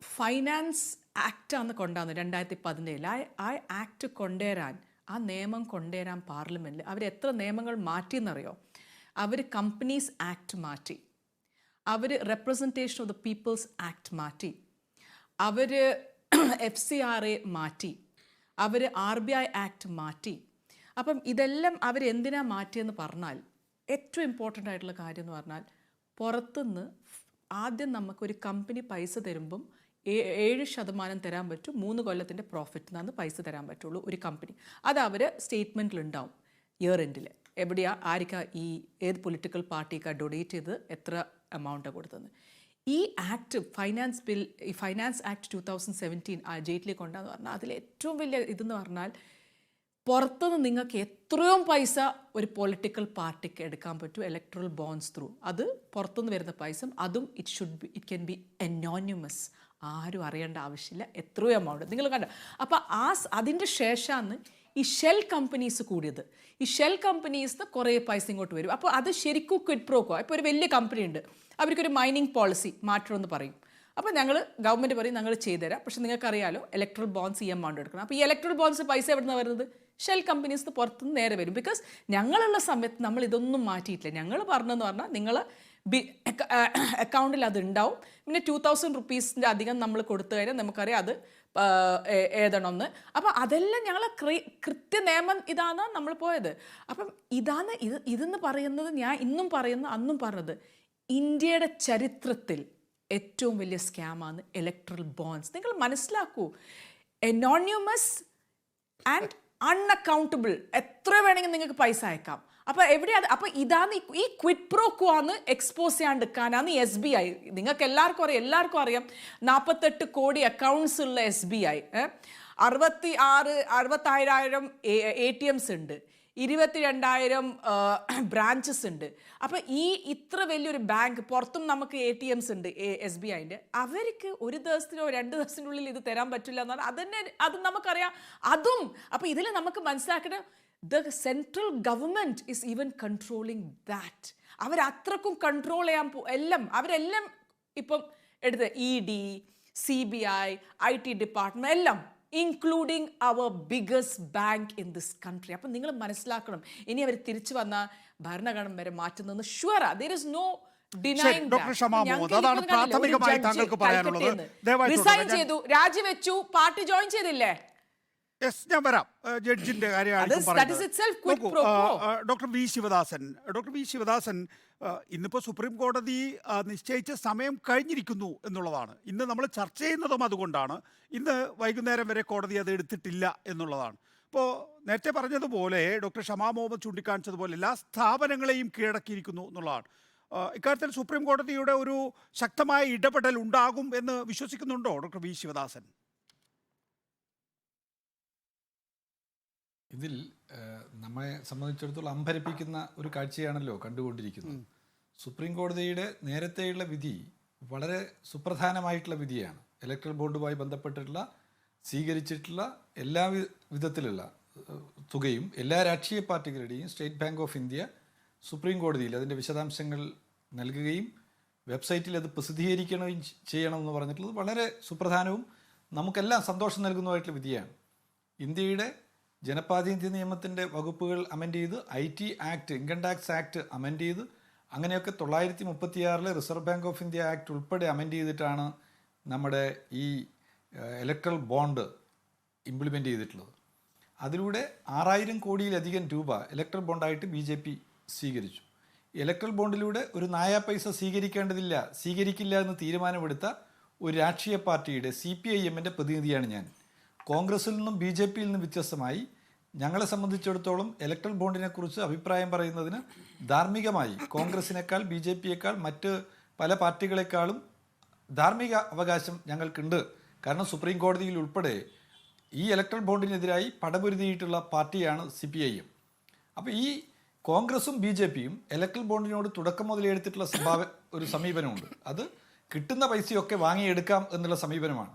ഫൈനാൻസ് ആക്റ്റാണ് കൊണ്ടുവന്നത് 2017. ആ ആക്ട് കൊണ്ടുവരാൻ, ആ നിയമം കൊണ്ടുവരാൻ പാർലമെൻറ്റിൽ അവർ എത്ര നിയമങ്ങൾ മാറ്റിയെന്നറിയോ? അവർ കമ്പനീസ് ആക്ട് മാറ്റി, അവർ representation of the peoples act മാറ്റി, അവർ FCRA മാറ്റി, അവർ RBI ആക്ട് മാറ്റി. അപ്പം ഇതെല്ലാം അവർ എന്തിനാ മാറ്റിയെന്ന് പറഞ്ഞാൽ ഏറ്റവും ഇമ്പോർട്ടൻ്റ് ആയിട്ടുള്ള കാര്യം എന്ന് പറഞ്ഞാൽ പുറത്തുനിന്ന് ആദ്യം നമുക്കൊരു കമ്പനി പൈസ തരുമ്പം 7% തരാൻ പറ്റും. 3 കൊല്ലത്തിൻ്റെ പ്രോഫിറ്റ് നിന്നാണ് പൈസ തരാൻ പറ്റുള്ളൂ ഒരു കമ്പനി. അത് അവർ സ്റ്റേറ്റ്മെൻറ്റിലുണ്ടാവും ഇയർ എൻഡിൽ. എവിടെയാ ആർക്കാ ഈ ഏത് പൊളിറ്റിക്കൽ പാർട്ടിക്കാ ഡൊണേറ്റ് ചെയ്ത് എത്ര എമൗണ്ടാണ് കൊടുത്തതെന്ന്. ഈ ആക്ട് ഈ ഫൈനാൻസ് ആക്ട് 2017 ജെയ്റ്റ്ലി കൊണ്ടാന്ന് പറഞ്ഞാൽ അതിൽ ഏറ്റവും വലിയ ഇതെന്ന് പറഞ്ഞാൽ പുറത്തുനിന്ന് നിങ്ങൾക്ക് എത്രയോ പൈസ ഒരു പൊളിറ്റിക്കൽ പാർട്ടിക്ക് എടുക്കാൻ പറ്റും ഇലക്ട്രൽ ബോണ്ട്സ് ത്രൂ. അത് പുറത്തുനിന്ന് വരുന്ന പൈസ, അതും ഇറ്റ് ക്യാൻ ബി അനോണിമസ്, ആരും അറിയേണ്ട ആവശ്യമില്ല എത്രയോ എമൗണ്ട് നിങ്ങൾ കണ്ട. അപ്പോൾ അതിൻ്റെ ശേഷമാണ് ഈ ഷെൽ കമ്പനീസ് കൂടിയത്. ഈ ഷെൽ കമ്പനീസിന് കുറേ പൈസ ഇങ്ങോട്ട് വരും. അപ്പോൾ അത് ശരിക്കും ക്വിറ്റ് പ്രോക്കോ. ഇപ്പോൾ ഒരു വലിയ കമ്പനി ഉണ്ട്, അവർക്കൊരു മൈനിങ് പോളിസി മാറ്റണമെന്ന് പറയും. അപ്പോൾ ഗവൺമെൻറ് പറയും ഞങ്ങൾ ചെയ്തുതരാം, പക്ഷേ നിങ്ങൾക്കറിയാലോ ഇലക്ട്രൽ ബോണ്ട്സ് ഈ എമൗണ്ട് എടുക്കണം. അപ്പോൾ ഈ ഇലക്ട്രൽ ബോണ്ട്സ് പൈസ എവിടെ നിന്നാണ് വരുന്നത്? ഷെൽ കമ്പനീസ് പുറത്തുനിന്ന് നേരെ വരും. ബിക്കോസ് ഞങ്ങളുള്ള സമയത്ത് നമ്മൾ ഇതൊന്നും മാറ്റിയിട്ടില്ല. ഞങ്ങൾ പറഞ്ഞതെന്ന് പറഞ്ഞാൽ നിങ്ങൾ അക്കൗണ്ടിൽ അത് ഉണ്ടാവും. പിന്നെ 2000 റുപ്പീസിൻ്റെ അധികം നമ്മൾ കൊടുത്തു കഴിഞ്ഞാൽ നമുക്കറിയാം അത് എഴുതണമെന്ന്. അപ്പം അതെല്ലാം ഞങ്ങൾ കൃത്യ നിയമം ഇതാണ് നമ്മൾ പോയത്. അപ്പം ഇതെന്ന് പറയുന്നത് ഞാൻ ഇന്നും പറയുന്ന അന്നും പറഞ്ഞത് ഇന്ത്യയുടെ ചരിത്രത്തിൽ ഏറ്റവും വലിയ സ്കാമാണ് ഇലക്ട്രൽ ബോണ്ട്സ്. നിങ്ങൾ മനസ്സിലാക്കൂ, അനോണിമസ് ആൻഡ് അൺഅക്കൗണ്ടബിൾ. എത്ര വേണമെങ്കിൽ നിങ്ങൾക്ക് പൈസ അയക്കാം. അപ്പോൾ എവിടെയാണ്? അപ്പോൾ ഇതാണ് ഈ ക്വിറ്റ് പ്രോ ആണ് എക്സ്പോസ് ചെയ്യാണ്ടിരിക്കാനാണ് SBI. നിങ്ങൾക്ക് എല്ലാവർക്കും അറിയാം 48 കോടി അക്കൗണ്ട്സ് ഉള്ള SBI, 60,000 ATMs ഉണ്ട്, 22,000 ബ്രാഞ്ചസ് ഉണ്ട്. അപ്പോൾ ഇത്ര വലിയൊരു ബാങ്ക്, പുറത്തും നമുക്ക് ATMs ഉണ്ട് SBIൻ്റെ. അവർക്ക് ഒരു ദിവസത്തിനോ 2 ദിവസത്തിനുള്ളിൽ ഇത് തരാൻ പറ്റില്ല എന്നാണ് അത് നമുക്കറിയാം. അതും അപ്പോൾ ഇതിൽ നമുക്ക് മനസ്സിലാക്കേണ്ട the central government is even controlling that. അവരത്രക്കും കൺട്രോൾ ചെയ്യാൻ അവരെല്ലാം ഇപ്പം എടുത്ത് ED, CBI, IT ഡിപ്പാർട്ട്മെൻറ്റ് എല്ലാം, ഇൻക്ലൂഡിങ് അവർ biggest bank in this country. അപ്പം നിങ്ങൾ മനസ്സിലാക്കണം, ഇനി അവർ തിരിച്ചു വന്ന ഭരണഘടന വരെ മാറ്റുന്നതെന്ന് ഷുവറാ. there is no denying that. Doctor Shama Muhammad, അതാണ് പ്രാഥമികമായി താങ്കൾക്ക് പറയാനുള്ളത്. റിസൈൻ ചെയ്തു, രാജിവെച്ചു, പാർട്ടി ജോയിൻ ചെയ്തില്ലേ? യെസ്, ഞാൻ വരാം. ജഡ്ജിന്റെ കാര്യമാണ് ഡോക്ടർ വി ശിവദാസൻ. ഇന്നിപ്പോൾ സുപ്രീം കോടതി നിശ്ചയിച്ച സമയം കഴിഞ്ഞിരിക്കുന്നു എന്നുള്ളതാണ്. ഇന്ന് നമ്മൾ ചർച്ച ചെയ്യുന്നതും അതുകൊണ്ടാണ്. ഇന്ന് വൈകുന്നേരം വരെ കോടതി അത് എടുത്തിട്ടില്ല എന്നുള്ളതാണ്. ഇപ്പോൾ നേരത്തെ പറഞ്ഞതുപോലെ ഡോക്ടർ ഷമാ മുഹമ്മദ് ചൂണ്ടിക്കാണിച്ചതുപോലെ എല്ലാ സ്ഥാപനങ്ങളെയും കീഴടക്കിയിരിക്കുന്നു എന്നുള്ളതാണ്. ഇക്കാര്യത്തിൽ സുപ്രീം കോടതിയുടെ ഒരു ശക്തമായ ഇടപെടൽ ഉണ്ടാകും എന്ന് വിശ്വസിക്കുന്നുണ്ടോ ഡോക്ടർ വി ശിവദാസൻ? ഇതിൽ നമ്മളെ സംബന്ധിച്ചിടത്തോളം അമ്പരപ്പിക്കുന്ന ഒരു കാഴ്ചയാണല്ലോ കണ്ടുകൊണ്ടിരിക്കുന്നത്. സുപ്രീം കോടതിയുടെ നേരത്തെയുള്ള വിധി വളരെ സുപ്രധാനമായിട്ടുള്ള വിധിയാണ്. ഇലക്ട്രൽ ബോണ്ടുമായി ബന്ധപ്പെട്ടിട്ടുള്ള സ്വീകരിച്ചിട്ടുള്ള എല്ലാ വിധത്തിലുള്ള തുകയും എല്ലാ രാഷ്ട്രീയ പാർട്ടികളുടെയും state bank of India supreme കോടതിയിൽ അതിൻ്റെ വിശദാംശങ്ങൾ നൽകുകയും വെബ്സൈറ്റിൽ അത് പ്രസിദ്ധീകരിക്കുകയും ചെയ്യണമെന്ന് പറഞ്ഞിട്ടുള്ളത് വളരെ സുപ്രധാനവും നമുക്കെല്ലാം സന്തോഷം നൽകുന്നതായിട്ടുള്ള വിധിയാണ്. ഇന്ത്യയുടെ ജനപ്രാതിനിധ്യ നിയമത്തിൻ്റെ വകുപ്പുകൾ അമെൻഡ് ചെയ്ത് IT act, income tax act amend ചെയ്ത് അങ്ങനെയൊക്കെ 936 reserve bank of India act ഉൾപ്പെടെ അമെൻഡ് ചെയ്തിട്ടാണ് നമ്മുടെ ഈ ഇലക്ട്രൽ ബോണ്ട് ഇംപ്ലിമെൻ്റ് ചെയ്തിട്ടുള്ളത്. അതിലൂടെ 6000 കോടിയിലധികം രൂപ ഇലക്ട്രൽ ബോണ്ടായിട്ട് BJP സ്വീകരിച്ചു. ഇലക്ട്രൽ ബോണ്ടിലൂടെ ഒരു നായാ പൈസ സ്വീകരിക്കില്ല എന്ന് തീരുമാനമെടുത്ത ഒരു രാഷ്ട്രീയ പാർട്ടിയുടെ CPIMൻ്റെ പ്രതിനിധിയാണ് ഞാൻ. കോൺഗ്രസിൽ നിന്നും BJPയിൽ നിന്നും വ്യത്യസ്തമായി ഞങ്ങളെ സംബന്ധിച്ചിടത്തോളം ഇലക്ട്രൽ ബോണ്ടിനെ കുറിച്ച് അഭിപ്രായം പറയുന്നതിന് ധാർമ്മികമായി കോൺഗ്രസിനേക്കാൾ BJPയേക്കാൾ മറ്റ് പല പാർട്ടികളെക്കാളും ധാർമ്മിക അവകാശം ഞങ്ങൾക്കുണ്ട്. കാരണം സുപ്രീം കോടതിയിൽ ഉൾപ്പെടെ ഈ ഇലക്ട്രൽ ബോണ്ടിനെതിരായി പടപൊരുതിയിട്ടുള്ള പാർട്ടിയാണ് CPIM. അപ്പോൾ ഈ കോൺഗ്രസും BJPയും ഇലക്ട്രൽ ബോണ്ടിനോട് തുടക്കം മുതലേ എടുത്തിട്ടുള്ള ഒരു സമീപനമുണ്ട്. അത് കിട്ടുന്ന പൈസയൊക്കെ വാങ്ങിയെടുക്കാം എന്നുള്ള സമീപനമാണ്.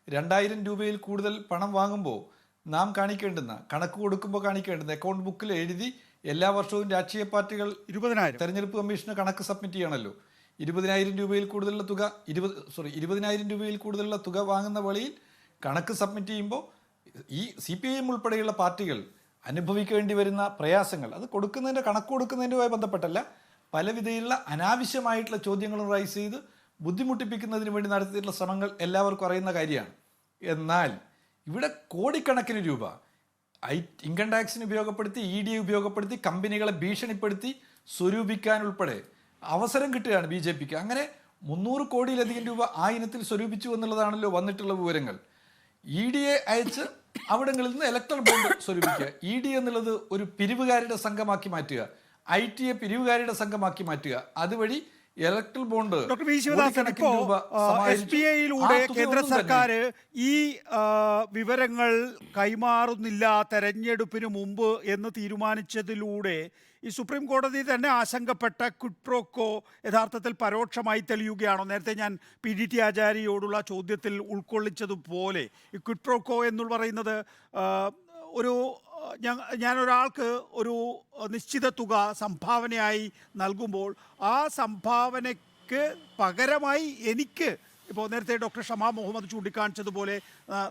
2000 രൂപയിൽ കൂടുതൽ പണം വാങ്ങുമ്പോൾ നാം കാണിക്കേണ്ടുന്ന, കണക്ക് കൊടുക്കുമ്പോൾ കാണിക്കേണ്ടുന്ന അക്കൗണ്ട് ബുക്കിൽ എഴുതി എല്ലാ വർഷവും രാഷ്ട്രീയ പാർട്ടികൾ 20,000 തെരഞ്ഞെടുപ്പ് കമ്മീഷന് കണക്ക് സബ്മിറ്റ് ചെയ്യണമല്ലോ. 20,000 രൂപയിൽ കൂടുതലുള്ള തുക 20,000 രൂപയിൽ കൂടുതലുള്ള തുക വാങ്ങുന്ന വഴിയിൽ കണക്ക് സബ്മിറ്റ് ചെയ്യുമ്പോൾ ഈ CPIM ഉൾപ്പെടെയുള്ള പാർട്ടികൾ അനുഭവിക്കേണ്ടി വരുന്ന പ്രയാസങ്ങൾ, അത് കണക്ക് കൊടുക്കുന്നതിൻ്റെതുമായി ബന്ധപ്പെട്ടല്ല, പല വിധയിലുള്ള അനാവശ്യമായിട്ടുള്ള ചോദ്യങ്ങളും റൈസ് ചെയ്ത് ബുദ്ധിമുട്ടിപ്പിക്കുന്നതിന് വേണ്ടി നടത്തിയിട്ടുള്ള ശ്രമങ്ങൾ എല്ലാവർക്കും അറിയുന്ന കാര്യമാണ്. എന്നാൽ ഇവിടെ കോടിക്കണക്കിന് രൂപ ഇൻകം ടാക്സിന് ഉപയോഗപ്പെടുത്തി, ED ഉപയോഗപ്പെടുത്തി, കമ്പനികളെ ഭീഷണിപ്പെടുത്തി സ്വരൂപിക്കാൻ ഉൾപ്പെടെ അവസരം കിട്ടുകയാണ് BJPക്ക്. അങ്ങനെ 300 കോടിയിലധികം രൂപ ആ ഇനത്തിൽ സ്വരൂപിച്ചു എന്നുള്ളതാണല്ലോ വന്നിട്ടുള്ള വിവരങ്ങൾ. EDയെ അയച്ച് അവിടങ്ങളിൽ നിന്ന് ഇലക്ട്രൽ ബോണ്ട് സ്വരൂപിക്കുക. ED എന്നുള്ളത് ഒരു പിരിവുകാരുടെ സംഘമാക്കി മാറ്റുക, ITയെ പിരിവുകാരുടെ സംഘമാക്കി മാറ്റുക, അതുവഴി electoral bond doctor V Sivadasan, ഇപ്പോൾ SBIയിലൂടെ കേന്ദ്ര സർക്കാർ ഈ വിവരങ്ങൾ കൈമാറുന്നില്ല തെരഞ്ഞെടുപ്പിന് മുമ്പ് എന്ന് തീരുമാനിച്ചതിലൂടെ ഈ സുപ്രീം കോടതി തന്നെ ആശങ്കപ്പെട്ട ക്വിഡ് പ്രോക്കോ യഥാർത്ഥത്തിൽ പരോക്ഷമായി തെളിയുകയാണോ? നേരത്തെ ഞാൻ PDT ആചാര്യയോടുള്ള ചോദ്യത്തിൽ ഉൾക്കൊള്ളിച്ചതുപോലെ ഈ ക്വിഡ് പ്രോക്കോ എന്ന് പറയുന്നത് ഒരു ഞാനൊരാൾക്ക് ഒരു നിശ്ചിത തുക സംഭാവനയായി നൽകുമ്പോൾ ആ സംഭാവനയ്ക്ക് പകരമായി എനിക്ക്, ഇപ്പോൾ നേരത്തെ ഡോക്ടർ ഷമാ മുഹമ്മദ് ചൂണ്ടിക്കാണിച്ചതുപോലെ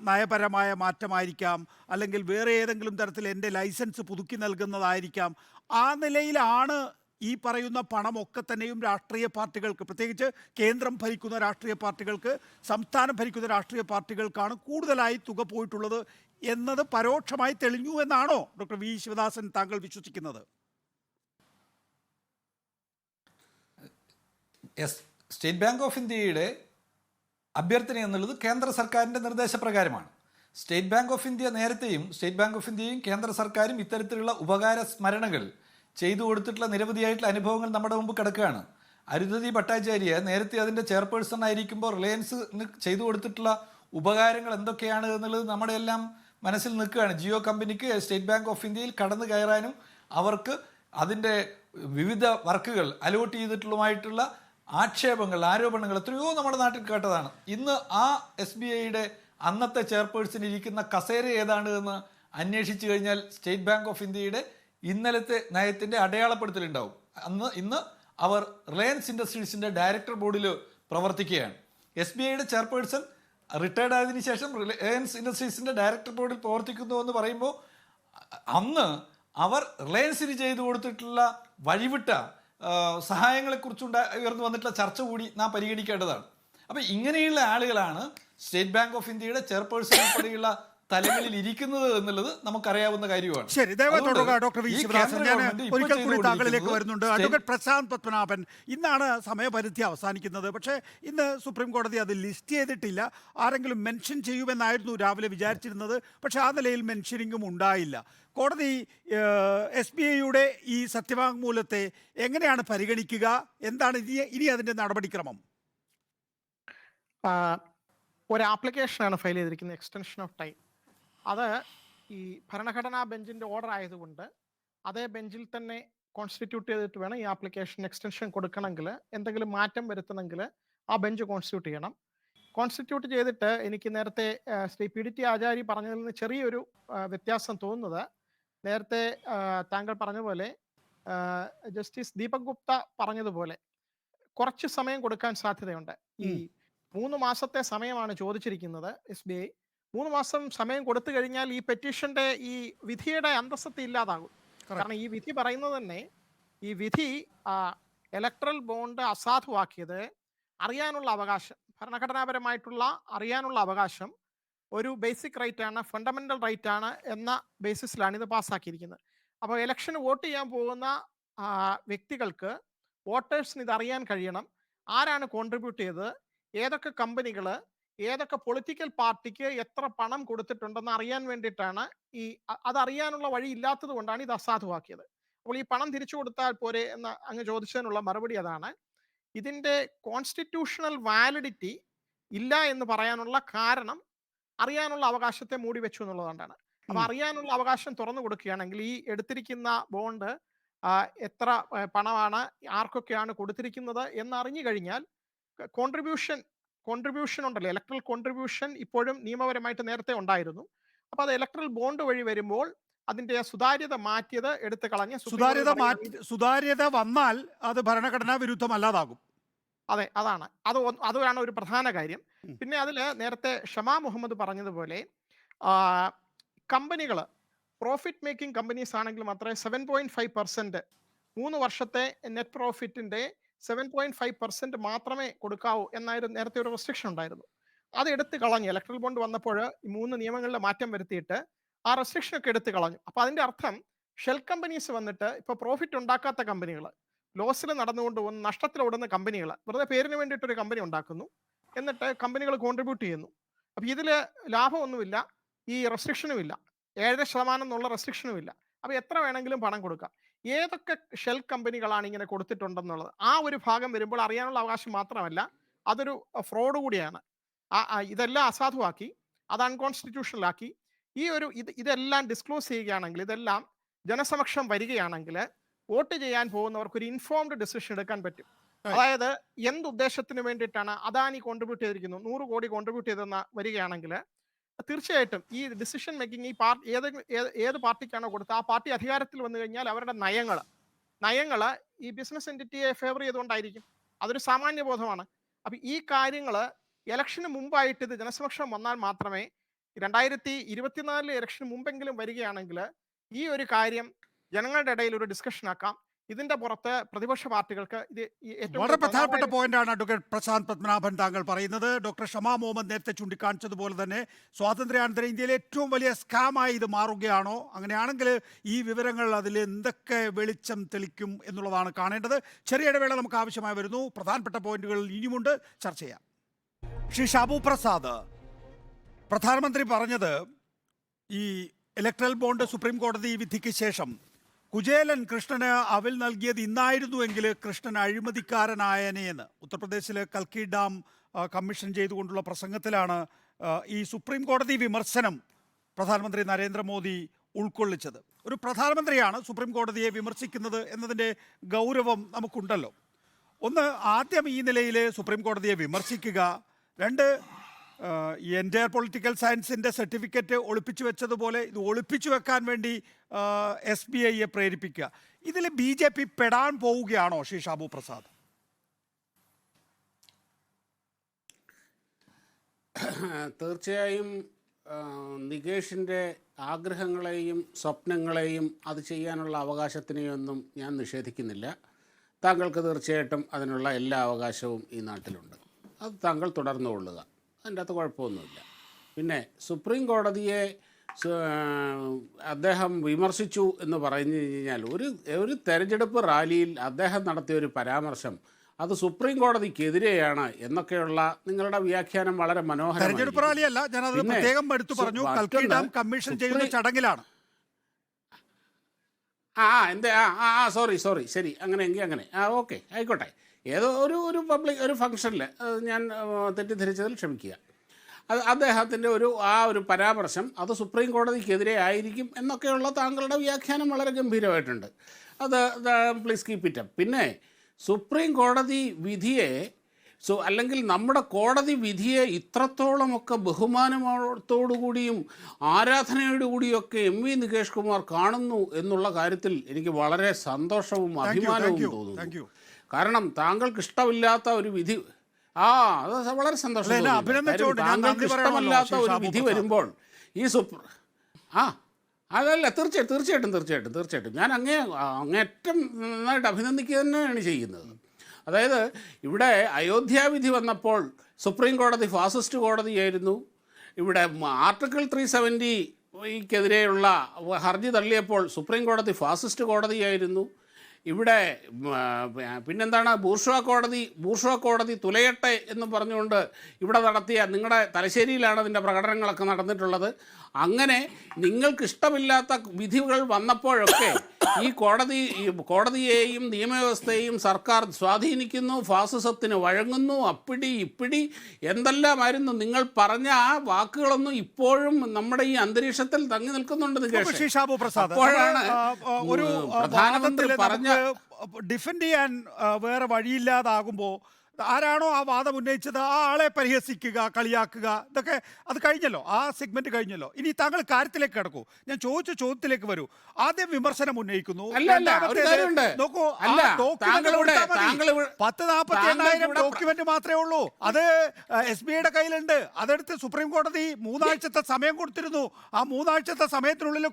നയപരമായ മാറ്റമായിരിക്കാം, അല്ലെങ്കിൽ വേറെ ഏതെങ്കിലും തരത്തിൽ എൻ്റെ ലൈസൻസ് പുതുക്കി നൽകുന്നതായിരിക്കാം. ആ നിലയിലാണ് ഈ പറയുന്ന പണമൊക്കെ തന്നെയും രാഷ്ട്രീയ പാർട്ടികൾക്ക്, പ്രത്യേകിച്ച് കേന്ദ്രം ഭരിക്കുന്ന രാഷ്ട്രീയ പാർട്ടികൾക്ക്, സംസ്ഥാനം ഭരിക്കുന്ന രാഷ്ട്രീയ പാർട്ടികൾക്കാണ് കൂടുതലായി തുക പോയിട്ടുള്ളത് എന്നത് പരോക്ഷമായി തെളിഞ്ഞു എന്നാണോ ഡോക്ടർ വി ശിവദാസൻ താങ്കൾ വിശ്വസിക്കുന്നത്? സ്റ്റേറ്റ് ബാങ്ക് ഓഫ് ഇന്ത്യയുടെ അഭ്യർത്ഥന എന്നുള്ളത് കേന്ദ്ര സർക്കാരിൻ്റെ നിർദ്ദേശപ്രകാരമാണ്. സ്റ്റേറ്റ് ബാങ്ക് ഓഫ് ഇന്ത്യ നേരത്തെയും സ്റ്റേറ്റ് ബാങ്ക് ഓഫ് ഇന്ത്യയും കേന്ദ്ര സർക്കാരും ഇത്തരത്തിലുള്ള ഉപകാര സ്മരണകൾ ചെയ്തു കൊടുത്തിട്ടുള്ള നിരവധിയായിട്ടുള്ള അനുഭവങ്ങൾ നമ്മുടെ മുമ്പ് കിടക്കുകയാണ്. അരുന്ധതി ഭട്ടാചാര്യ നേരത്തെ അതിൻ്റെ ചെയർപേഴ്സൺ ആയിരിക്കുമ്പോൾ റിലയൻസ് ചെയ്തു കൊടുത്തിട്ടുള്ള ഉപകാരങ്ങൾ എന്തൊക്കെയാണ് എന്നുള്ളത് നമ്മുടെ എല്ലാം മനസ്സിൽ നിൽക്കുകയാണ്. ജിയോ കമ്പനിക്ക് സ്റ്റേറ്റ് ബാങ്ക് ഓഫ് ഇന്ത്യയിൽ കടന്നു കയറാനും അവർക്ക് അതിൻ്റെ വിവിധ വർക്കുകൾ അലോട്ട് ചെയ്തിട്ടുള്ളതുമായിട്ടുള്ള ആരോപണങ്ങൾ എത്രയോ നമ്മുടെ നാട്ടിൽ കേട്ടതാണ്. ഇന്ന് ആ SBIയുടെ അന്നത്തെ ചെയർപേഴ്സൺ ഇരിക്കുന്ന കസേര ഏതാണ് എന്ന് അന്വേഷിച്ചു കഴിഞ്ഞാൽ സ്റ്റേറ്റ് ബാങ്ക് ഓഫ് ഇന്ത്യയുടെ ഇന്നലത്തെ നയത്തിൻ്റെ അടയാളപ്പെടുത്തലുണ്ടാവും. ഇന്ന് അവർ റിലയൻസ് ഇൻഡസ്ട്രീസിൻ്റെ ഡയറക്ടർ ബോർഡിൽ പ്രവർത്തിക്കുകയാണ്. SBIയുടെ ചെയർപേഴ്സൺ റിട്ടയർഡ് ആയതിനു ശേഷം റിലയൻസ് ഇൻഡസ്ട്രീസിൻ്റെ ഡയറക്ടർ ബോർഡിൽ പ്രവർത്തിക്കുന്നു എന്ന് പറയുമ്പോൾ അന്ന് അവർ റിലയൻസിന് ചെയ്തു കൊടുത്തിട്ടുള്ള വഴിവിട്ട ഉയർന്നു വന്നിട്ടുള്ള ചർച്ച കൂടി നാം പരിഗണിക്കേണ്ടതാണ്. അപ്പം ഇങ്ങനെയുള്ള ആളുകളാണ് സ്റ്റേറ്റ് ബാങ്ക് ഓഫ് ഇന്ത്യയുടെ ചെയർപേഴ്സൺ ഉൾപ്പെടെയുള്ള തലങ്ങളിൽ ഇരിക്കുന്നത് എന്നുള്ളത് നമുക്കറിയാവുന്ന കാര്യമാണ്. ശരി, ദയവായി തുടരുക ഡോക്ടർ വി ശിവദാസൻ. ഞാൻ ഒരിക്കൽ കൂടി താങ്കളിലേക്ക് വരുന്നുണ്ട്. അഡ്വക്കേറ്റ് പ്രശാന്ത് പത്മനാഭൻ, ഇന്നാണ് സമയപരിധി അവസാനിക്കുന്നത്. പക്ഷേ ഇന്ന് സുപ്രീം കോടതി അത് ലിസ്റ്റ് ചെയ്തിട്ടില്ല. ആരെങ്കിലും മെൻഷൻ ചെയ്യുമെന്നായിരുന്നു രാവിലെ വിചാരിച്ചിരുന്നത്. പക്ഷേ ആ നിലയിൽ മെൻഷനിങ്ങും ഉണ്ടായില്ല. കോടതി SBIയുടെ ഈ സത്യവാങ്മൂലത്തെ എങ്ങനെയാണ് പരിഗണിക്കുക? എന്താണ് ഇനി അതിൻ്റെ നടപടിക്രമം? ഒരു ആപ്ലിക്കേഷനാണ് ഫയൽ ചെയ്തിരിക്കുന്നത്, എക്സ്റ്റൻഷൻ ഓഫ് ടൈം. അത് ഈ ഭരണഘടനാ ബെഞ്ചിൻ്റെ ഓർഡർ ആയതുകൊണ്ട് അതേ ബെഞ്ചിൽ തന്നെ കോൺസ്റ്റിറ്റ്യൂട്ട് ചെയ്തിട്ട് വേണം ഈ ആപ്ലിക്കേഷൻ എക്സ്റ്റൻഷൻ കൊടുക്കണമെങ്കിൽ, എന്തെങ്കിലും മാറ്റം വരുത്തണമെങ്കിൽ ആ ബെഞ്ച് കോൺസ്റ്റിറ്റ്യൂട്ട് ചെയ്യണം. കോൺസ്റ്റിറ്റ്യൂട്ട് ചെയ്തിട്ട് എനിക്ക് നേരത്തെ ശ്രീ PDT ആചാര്യ പറഞ്ഞതിൽ നിന്ന് ചെറിയൊരു വ്യത്യാസം തോന്നുന്നത്, നേരത്തെ താങ്കൾ പറഞ്ഞതുപോലെ ജസ്റ്റിസ് ദീപക് ഗുപ്ത പറഞ്ഞതുപോലെ കുറച്ച് സമയം കൊടുക്കാൻ സാധ്യതയുണ്ട്. ഈ ഉം. 3 മാസത്തെ സമയമാണ് ചോദിച്ചിരിക്കുന്നത് SBI. 3 മാസം സമയം കൊടുത്തു കഴിഞ്ഞാൽ ഈ പെറ്റീഷന്റെ ഈ വിധിയുടെ അന്തസ്സത്ത ഇല്ലാതാകും. കാരണം ഈ വിധി പറയുന്നത് തന്നെ, ഈ വിധി ഇലക്ട്രൽ ബോണ്ട് അസാധുവാക്കിയത് അറിയാനുള്ള അവകാശം, ഭരണഘടനാപരമായിട്ടുള്ള അറിയാനുള്ള അവകാശം ഒരു ബേസിക് റൈറ്റ് ആണ്, ഫണ്ടമെന്റൽ റൈറ്റ് ആണ് എന്ന ബേസിസിലാണ് ഇത് പാസ്സാക്കിയിരിക്കുന്നത്. അപ്പോൾ ഇലക്ഷന് വോട്ട് ചെയ്യാൻ പോകുന്ന വ്യക്തികൾക്ക്, വോട്ടേഴ്സിന് ഇത് അറിയാൻ കഴിയണം. ആരാണ് കോൺട്രിബ്യൂട്ട് ചെയ്തത്, ഏതൊക്കെ കമ്പനികൾ ഏതൊക്കെ പൊളിറ്റിക്കൽ പാർട്ടിക്ക് എത്ര പണം കൊടുത്തിട്ടുണ്ടെന്ന് അറിയാൻ വേണ്ടിയിട്ടാണ് അതറിയാനുള്ള വഴി ഇല്ലാത്തത് കൊണ്ടാണ് ഇത് അസാധുവാക്കിയത്. അപ്പോൾ ഈ പണം തിരിച്ചു കൊടുത്താൽ പോരെ എന്ന് അങ്ങ് ചോദിച്ചതിനുള്ള മറുപടി അതാണ്. ഇതിൻ്റെ കോൺസ്റ്റിറ്റ്യൂഷണൽ വാലിഡിറ്റി ഇല്ല എന്ന് പറയാനുള്ള കാരണം അറിയാനുള്ള അവകാശത്തെ മൂടി വെച്ചു എന്നുള്ളതുകൊണ്ടാണ്. അപ്പോൾ അറിയാനുള്ള അവകാശം തുറന്നു കൊടുക്കുകയാണെങ്കിൽ ഈ എടുത്തിരിക്കുന്ന ബോണ്ട് എത്ര പണമാണ്, ആർക്കൊക്കെയാണ് കൊടുത്തിരിക്കുന്നത് എന്ന് അറിഞ്ഞു കഴിഞ്ഞാൽ കോൺട്രിബ്യൂഷൻ ഉണ്ടല്ലോ, ഇലക്ട്രൽ കോൺട്രിബ്യൂഷൻ ഇപ്പോഴും നിയമപരമായിട്ട് നേരത്തെ ഉണ്ടായിരുന്നു. അപ്പോൾ അത് ഇലക്ട്രൽ ബോണ്ട് വഴി വരുമ്പോൾ അതിന്റെ സുതാര്യത മാറ്റിയത് എടുത്തു കളഞ്ഞ് സുതാര്യത വന്നാൽ അത് ഭരണഘടനാ വിരുദ്ധമല്ലാതാകും. അതെ, അതാണ് ഒരു പ്രധാന കാര്യം. പിന്നെ അതിൽ നേരത്തെ ഷമാ മുഹമ്മദ് പറഞ്ഞതുപോലെ കമ്പനികൾ പ്രോഫിറ്റ് മേക്കിംഗ് കമ്പനീസ് ആണെങ്കിൽ മാത്രമേ 7.5% 3 വർഷത്തെ നെറ്റ് പ്രോഫിറ്റിന്റെ 7.5% മാത്രമേ കൊടുക്കാവൂ എന്നായിരുന്നു നേരത്തെ ഒരു റെസ്ട്രിക്ഷൻ ഉണ്ടായിരുന്നു. അത് എടുത്തു കളഞ്ഞു. ഇലക്ട്രൽ ബോണ്ട് വന്നപ്പോൾ ഈ 3 നിയമങ്ങളിൽ മാറ്റം വരുത്തിയിട്ട് ആ റെസ്ട്രിക്ഷൻ ഒക്കെ എടുത്തു കളഞ്ഞു. അപ്പോൾ അതിന്റെ അർത്ഥം ഷെൽ കമ്പനീസ് വന്നിട്ട് ഇപ്പോൾ പ്രോഫിറ്റ് ഉണ്ടാക്കാത്ത കമ്പനികൾ, ലോസിൽ നടന്നുകൊണ്ട് പോകുന്ന, നഷ്ടത്തിലോടുന്ന കമ്പനികൾ, വെറുതെ പേരിന് വേണ്ടിയിട്ടൊരു കമ്പനി ഉണ്ടാക്കുന്നു, എന്നിട്ട് കമ്പനികൾ കോൺട്രിബ്യൂട്ട് ചെയ്യുന്നു. അപ്പോൾ ഇതിൽ ലാഭമൊന്നുമില്ല, ഈ റെസ്ട്രിക്ഷനും ഇല്ല, 7% എന്നുള്ള റെസ്ട്രിക്ഷനും ഇല്ല. അപ്പോൾ എത്ര വേണമെങ്കിലും പണം കൊടുക്കാം. ഏതൊക്കെ ഷെൽ കമ്പനികളാണ് ഇങ്ങനെ കൊടുത്തിട്ടുണ്ടെന്നുള്ളത് ആ ഒരു ഭാഗം വരുമ്പോൾ അറിയാനുള്ള അവകാശം മാത്രമല്ല, അതൊരു ഫ്രോഡ് കൂടിയാണ്. ഇതെല്ലാം അസാധുവാക്കി, അത് അൺകോൺസ്റ്റിറ്റ്യൂഷണലാക്കി. ഇതെല്ലാം ഡിസ്ക്ലോസ് ചെയ്യുകയാണെങ്കിൽ, ഇതെല്ലാം ജനസമക്ഷം വരികയാണെങ്കിൽ വോട്ട് ചെയ്യാൻ പോകുന്നവർക്ക് ഒരു ഇൻഫോംഡ് ഡിസിഷൻ എടുക്കാൻ പറ്റും. അതായത് എന്തുദ്ദേശത്തിന് വേണ്ടിയിട്ടാണ് അദാനി കോൺട്രിബ്യൂട്ട് ചെയ്തിരിക്കുന്നു, 100 കോടി കോൺട്രിബ്യൂട്ട് ചെയ്തെന്ന വരികയാണെങ്കിൽ തീർച്ചയായിട്ടും ഈ ഡിസിഷൻ മേക്കിംഗ് ഏത് പാർട്ടിക്കാണോ കൊടുത്തത് ആ പാർട്ടി അധികാരത്തിൽ വന്നു കഴിഞ്ഞാൽ അവരുടെ നയങ്ങൾ ഈ ബിസിനസ് എൻറ്റിറ്റിയെ ഫേവർ ചെയ്തുകൊണ്ടായിരിക്കും. അതൊരു സാമാന്യ ബോധമാണ്. അപ്പം ഈ കാര്യങ്ങൾ ഇലക്ഷന് മുമ്പായിട്ട് ഇത് ജനസമക്ഷം വന്നാൽ മാത്രമേ, 2024 ഇലക്ഷന് മുമ്പെങ്കിലും വരികയാണെങ്കിൽ ഈ ഒരു കാര്യം ജനങ്ങളുടെ ഇടയിൽ ഒരു ഡിസ്കഷൻ ആക്കാം. ഇതിന്റെ പുറത്ത് പ്രതിപക്ഷ പാർട്ടികൾക്ക് ഇത് വളരെ പ്രധാനപ്പെട്ട പോയിന്റാണ് അഡ്വക്കേറ്റ് പ്രശാന്ത് പത്മനാഭൻ താങ്കൾ പറയുന്നത്. ഡോക്ടർ ഷമാ മുഹമ്മദ് നേരത്തെ ചൂണ്ടിക്കാണിച്ചതുപോലെ തന്നെ സ്വാതന്ത്ര്യാനന്തര ഇന്ത്യയിലെ ഏറ്റവും വലിയ സ്കാമായി ഇത് മാറുകയാണോ? അങ്ങനെയാണെങ്കിൽ ഈ വിവരങ്ങൾ അതിൽ എന്തൊക്കെ വെളിച്ചം തെളിക്കും എന്നുള്ളതാണ് കാണേണ്ടത്. ചെറിയ ഇടവേള നമുക്ക് ആവശ്യമായി വരുന്നു. പ്രധാനപ്പെട്ട പോയിന്റുകൾ ഇനിയുമുണ്ട്, ചർച്ച ചെയ്യാം. ശ്രീ ഷാബു പ്രസാദ്, പ്രധാനമന്ത്രി പറഞ്ഞത് ഈ ഇലക്ട്രൽ ബോണ്ട് സുപ്രീം കോടതി വിധിക്ക് ശേഷം കുചേലൻ കൃഷ്ണന് അവിൽ നൽകിയത് ഇന്നായിരുന്നുവെങ്കിൽ കൃഷ്ണൻ അഴിമതിക്കാരനായനെന്ന് ഉത്തർപ്രദേശിലെ കൽക്കി ഡാം കമ്മീഷൻ ചെയ്തുകൊണ്ടുള്ള പ്രസംഗത്തിലാണ് ഈ സുപ്രീം കോടതി വിമർശനം പ്രധാനമന്ത്രി നരേന്ദ്രമോദി ഉൾക്കൊള്ളിച്ചത്. ഒരു പ്രധാനമന്ത്രിയാണ് സുപ്രീം കോടതിയെ വിമർശിക്കുന്നത് എന്നതിൻ്റെ ഗൗരവം നമുക്കുണ്ടല്ലോ. ഒന്ന്, ആദ്യം ഈ നിലയിൽ സുപ്രീം കോടതിയെ വിമർശിക്കുക. രണ്ട്, ഈ എൻറ്റയർ പൊളിറ്റിക്കൽ സയൻസിൻ്റെ സർട്ടിഫിക്കറ്റ് ഒളിപ്പിച്ചു വെച്ചതുപോലെ ഇത് ഒളിപ്പിച്ചു വെക്കാൻ വേണ്ടി SBIയെ പ്രേരിപ്പിക്കുക. ഇതിൽ BJP പെടാൻ പോവുകയാണോ ശ്രീ ഷാബു പ്രസാദ്? തീർച്ചയായും നികേഷിൻ്റെ ആഗ്രഹങ്ങളെയും സ്വപ്നങ്ങളെയും അത് ചെയ്യാനുള്ള അവകാശത്തിനെയൊന്നും ഞാൻ നിഷേധിക്കുന്നില്ല. താങ്കൾക്ക് തീർച്ചയായിട്ടും അതിനുള്ള എല്ലാ അവകാശവും ഈ നാട്ടിലുണ്ട്. അത് താങ്കൾ തുടർന്നുകൊള്ളുക, അതിൻ്റെ അകത്ത് കുഴപ്പമൊന്നുമില്ല. പിന്നെ സുപ്രീം കോടതിയെ അദ്ദേഹം വിമർശിച്ചു എന്ന് പറഞ്ഞു കഴിഞ്ഞാൽ, ഒരു തെരഞ്ഞെടുപ്പ് റാലിയിൽ അദ്ദേഹം നടത്തിയ ഒരു പരാമർശം അത് സുപ്രീം കോടതിക്കെതിരെയാണ് എന്നൊക്കെയുള്ള നിങ്ങളുടെ വ്യാഖ്യാനം വളരെ മനോഹരമാണ്. തെരഞ്ഞെടുപ്പ് റാലിയല്ല, ഞാനത് പ്രത്യേകം എടുത്തു പറഞ്ഞു, കൽക്കി ഡാം കമ്മീഷൻ ചെയ്യുന്ന ചടങ്ങിലാണ്. സോറി ശരി, അങ്ങനെയെങ്കിൽ അങ്ങനെ ഓക്കെ ആയിക്കോട്ടെ. ഏതോ ഒരു പബ്ലിക് ഒരു ഫംഗ്ഷനിൽ ഞാൻ തെറ്റിദ്ധരിച്ചതിൽ ക്ഷമിക്കുക. അത് അദ്ദേഹത്തിൻ്റെ ഒരു പരാമർശം അത് സുപ്രീം കോടതിക്കെതിരെ ആയിരിക്കും എന്നൊക്കെയുള്ള താങ്കളുടെ വ്യാഖ്യാനം വളരെ ഗംഭീരമായിട്ടുണ്ട്. അത് പ്ലീസ് കീപ്പ് ഇറ്റ് അപ്പ്. പിന്നെ സുപ്രീം കോടതി വിധിയെ അല്ലെങ്കിൽ നമ്മുടെ കോടതി വിധിയെ ഇത്രത്തോളമൊക്കെ ബഹുമാനത്തോടുകൂടിയും ആരാധനയോടുകൂടിയൊക്കെ MV നികേഷ് കുമാർ കാണുന്നു എന്നുള്ള കാര്യത്തിൽ എനിക്ക് വളരെ സന്തോഷവും അഭിമാനവും തോന്നുന്നു. കാരണം താങ്കൾക്ക് ഇഷ്ടമില്ലാത്ത ഒരു വിധി അത് വളരെ സന്തോഷം. താങ്കൾക്ക് ഇഷ്ടമല്ലാത്ത ഒരു വിധി വരുമ്പോൾ ഈ അതല്ല തീർച്ചയായിട്ടും ഞാൻ അങ്ങേറ്റം നന്നായിട്ട് അഭിനന്ദിക്കുക തന്നെയാണ് ചെയ്യുന്നത്. അതായത് ഇവിടെ അയോധ്യാവിധി വന്നപ്പോൾ സുപ്രീം കോടതി ഫാസിസ്റ്റ് കോടതിയായിരുന്നു. ഇവിടെ ആർട്ടിക്കിൾ 370-ക്കെതിരെയുള്ള ഹർജി തള്ളിയപ്പോൾ സുപ്രീം കോടതി ഫാസിസ്റ്റ് കോടതിയായിരുന്നു. ഇവിടെ പിന്നെന്താണ് ബൂർഷ്വാ കോടതി തുലയട്ടെ എന്ന് പറഞ്ഞുകൊണ്ട് ഇവിടെ നടത്തിയ നിങ്ങളുടെ തലശ്ശേരിയിലാണ് അതിൻ്റെ പ്രകടനങ്ങളൊക്കെ നടന്നിട്ടുള്ളത്. അങ്ങനെ നിങ്ങൾക്കിഷ്ടമില്ലാത്ത വിധികൾ വന്നപ്പോഴൊക്കെ ഈ കോടതിയെയും നിയമവ്യവസ്ഥയെയും സർക്കാർ സ്വാധീനിക്കുന്നു, ഫാസിസത്തിന് വഴങ്ങുന്നു, അപ്പിടി ഇപ്പിടി എന്തെല്ലാമായിരുന്നു നിങ്ങൾ പറഞ്ഞ ആ വാക്കുകളൊന്നും ഇപ്പോഴും നമ്മുടെ ഈ അന്തരീക്ഷത്തിൽ തങ്ങി നിൽക്കുന്നുണ്ട്. അപ്പോഴാണ് പ്രധാനമന്ത്രി പറഞ്ഞ ഡിഫെൻഡ് ചെയ്യാൻ വേറെ വഴിയില്ലാതാകുമ്പോൾ ആരാണോ ആ വാദം ഉന്നയിച്ചത് ആ ആളെ പരിഹസിക്കുക, കളിയാക്കുക, ഇതൊക്കെ അത് കഴിഞ്ഞല്ലോ, ആ സെഗ്മെന്റ് കഴിഞ്ഞല്ലോ. ഇനി താങ്കൾ കാര്യത്തിലേക്ക് കിടക്കൂ. ഞാൻ ചോദിച്ച ചോദ്യത്തിലേക്ക് വരൂ. ആദ്യം വിമർശനം ഉന്നയിക്കുന്നു. നോക്കൂ, 10,48,000 ഡോക്യുമെന്റ് മാത്രമേ ഉള്ളൂ. അത് SBIയുടെ കയ്യിലുണ്ട്. അതെടുത്ത് സുപ്രീം കോടതി 3 ആഴ്ചത്തെ സമയം കൊടുത്തിരുന്നു. ആ 3 ആഴ്ചത്തെ സമയത്തിനുള്ളിൽ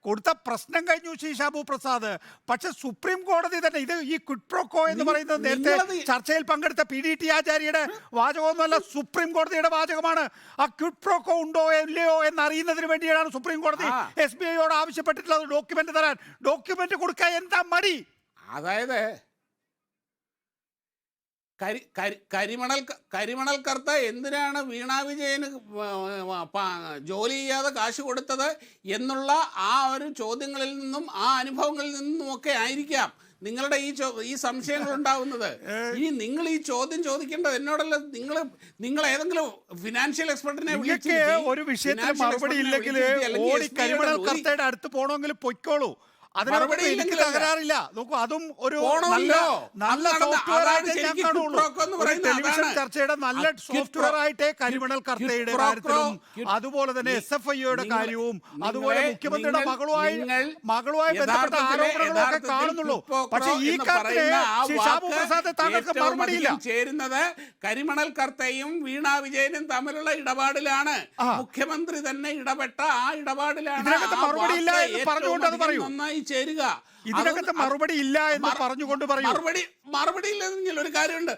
കൊടുത്ത പ്രശ്നം കഴിഞ്ഞു ശ്രീ ഷാബു പ്രസാദ്. പക്ഷെ സുപ്രീം കോടതി തന്നെ ഈ ക്വിഡ് പ്രോക്കോ എന്ന് പറയുന്നത് നേരത്തെ ചർച്ചയിൽ പങ്കെടുത്ത PDT ആചാര്യയുടെ വാചകമൊന്നുമല്ല, സുപ്രീം കോടതിയുടെ വാചകമാണ്. ആ ക്വിഡ് പ്രോക്കോ ഉണ്ടോ ഇല്ലയോ എന്നറിയുന്നതിന് വേണ്ടിയാണ് സുപ്രീം കോടതി SBIയോട് ആവശ്യപ്പെട്ടിട്ടുള്ളത് ഡോക്യുമെന്റ് തരാൻ. ഡോക്യുമെന്റ് കൊടുക്കാൻ എന്താ മടി? അതായത് കരിമണൽ കർത്ത എന്തിനാണ് വീണാ വിജയന് ജോലി ചെയ്യാതെ കാശ് കൊടുത്തത് എന്നുള്ള ആ ഒരു ചോദ്യങ്ങളിൽ നിന്നും ആ അനുഭവങ്ങളിൽ നിന്നും ഒക്കെ ആയിരിക്കാം നിങ്ങളുടെ ഈ സംശയങ്ങൾ ഉണ്ടാവുന്നത്. ഇനി നിങ്ങൾ ഈ ചോദ്യം ചോദിക്കേണ്ടത് എന്നോടല്ല. നിങ്ങൾ ഏതെങ്കിലും ഫിനാൻഷ്യൽ എക്സ്പെർട്ടിനെ വിളിച്ച് ഒരു വിഷയത്തിന് മറുപടി ഇല്ലെങ്കിൽ ഓടി കരിമണൽ കർത്തയുടെ അടുത്ത് പോകണമെങ്കിൽ പൊയ്ക്കോളൂ. അതിനൊന്നും തകരാറില്ല. നോക്കൂ, അതും ഒരു നല്ല സോഫ്റ്റ്വെയർ ആയിട്ട് ഞാൻ കാണുള്ളൂ. ടെലിവിഷൻ ചർച്ചയുടെ നല്ല സോഫ്റ്റ്വെയർ ആയിട്ടേ കരിമണൽ കർത്തയുടെ കാര്യത്തിലും അതുപോലെ തന്നെ SFIയുടെ കാര്യവും അതുപോലെ മുഖ്യമന്ത്രിയുടെ മകളുമായി ബന്ധപ്പെട്ട ആരോപണങ്ങളൊക്കെ കാണുന്നുള്ളൂ. പക്ഷെ ഈ കാര്യത്തില് ശ്രീ ഷാബു പ്രസാദ് താങ്കൾക്ക് മറുപടിയില്ല. ചേരുന്നത് കരിമണൽ കർത്തയും വീണാ വിജയനും തമ്മിലുള്ള ഇടപാടിലാണ്. മുഖ്യമന്ത്രി തന്നെ ഇടപെട്ട ആ ഇടപാടിലാണ്. ഇതിനകത്ത് മറുപടിയില്ല എന്ന് പറഞ്ഞുകൊണ്ട് അത് പറയൂ. നന്നായി ചേരുക. ഇതിനകത്ത് മറുപടി ഇല്ല എന്ന് പറഞ്ഞുകൊണ്ട് പറയൂ. മറുപടി ഇല്ലെന്നെങ്കിൽ ഒരു കാര്യമുണ്ട്.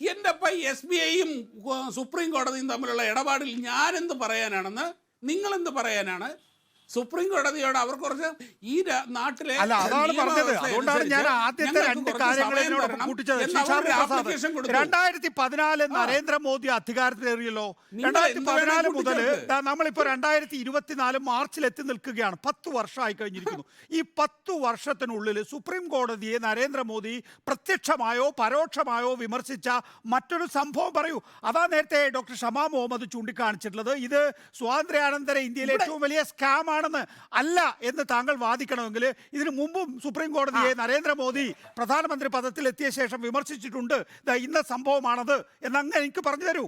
എൻ്റെ SBIയും സുപ്രീം കോടതിയും തമ്മിലുള്ള ഇടപാടിൽ ഞാൻ എന്ത് പറയാനാണെന്ന് നിങ്ങൾ എന്ത് പറയാനാണ്? സുപ്രീം കോടതിയോട് അവർ കുറച്ച് ഈ നാട്ടിലെ അതാണ് പറഞ്ഞത്. അതുകൊണ്ടാണ് ഞാൻ ആദ്യത്തെ 2 കാര്യങ്ങളോട് കൂട്ടിച്ചത്. 2014 നരേന്ദ്രമോദി അധികാരത്തിലേറിയല്ലോ. 2014 മുതൽ നമ്മളിപ്പോ 2024 മാർച്ചിൽ എത്തി നിൽക്കുകയാണ്. 10 വർഷമായി കഴിഞ്ഞിരിക്കുന്നു. ഈ 10 വർഷത്തിനുള്ളിൽ സുപ്രീം കോടതിയെ നരേന്ദ്രമോദി പ്രത്യക്ഷമായോ പരോക്ഷമായോ വിമർശിച്ച മറ്റൊരു സംഭവം പറയൂ. അതാ നേരത്തെ ഡോക്ടർ ഷമാ മുഹമ്മദ് ചൂണ്ടിക്കാണിച്ചിട്ടുള്ളത്. ഇത് സ്വാതന്ത്ര്യാനന്തര ഇന്ത്യയിലെ ഏറ്റവും വലിയ സ്കാം ആണെന്ന് അല്ല എന്ന് താങ്കൾ വാദിക്കണമെങ്കിൽ ഇതിനു മുമ്പും സുപ്രീം കോടതിയെ നരേന്ദ്രമോദി പ്രധാനമന്ത്രി പദത്തിൽ എത്തിയ ശേഷം വിമർശിച്ചിട്ടുണ്ട്. ഇന്ന സംഭവമാണത് എന്നങ്ങനെ എനിക്ക് പറഞ്ഞു തരൂ.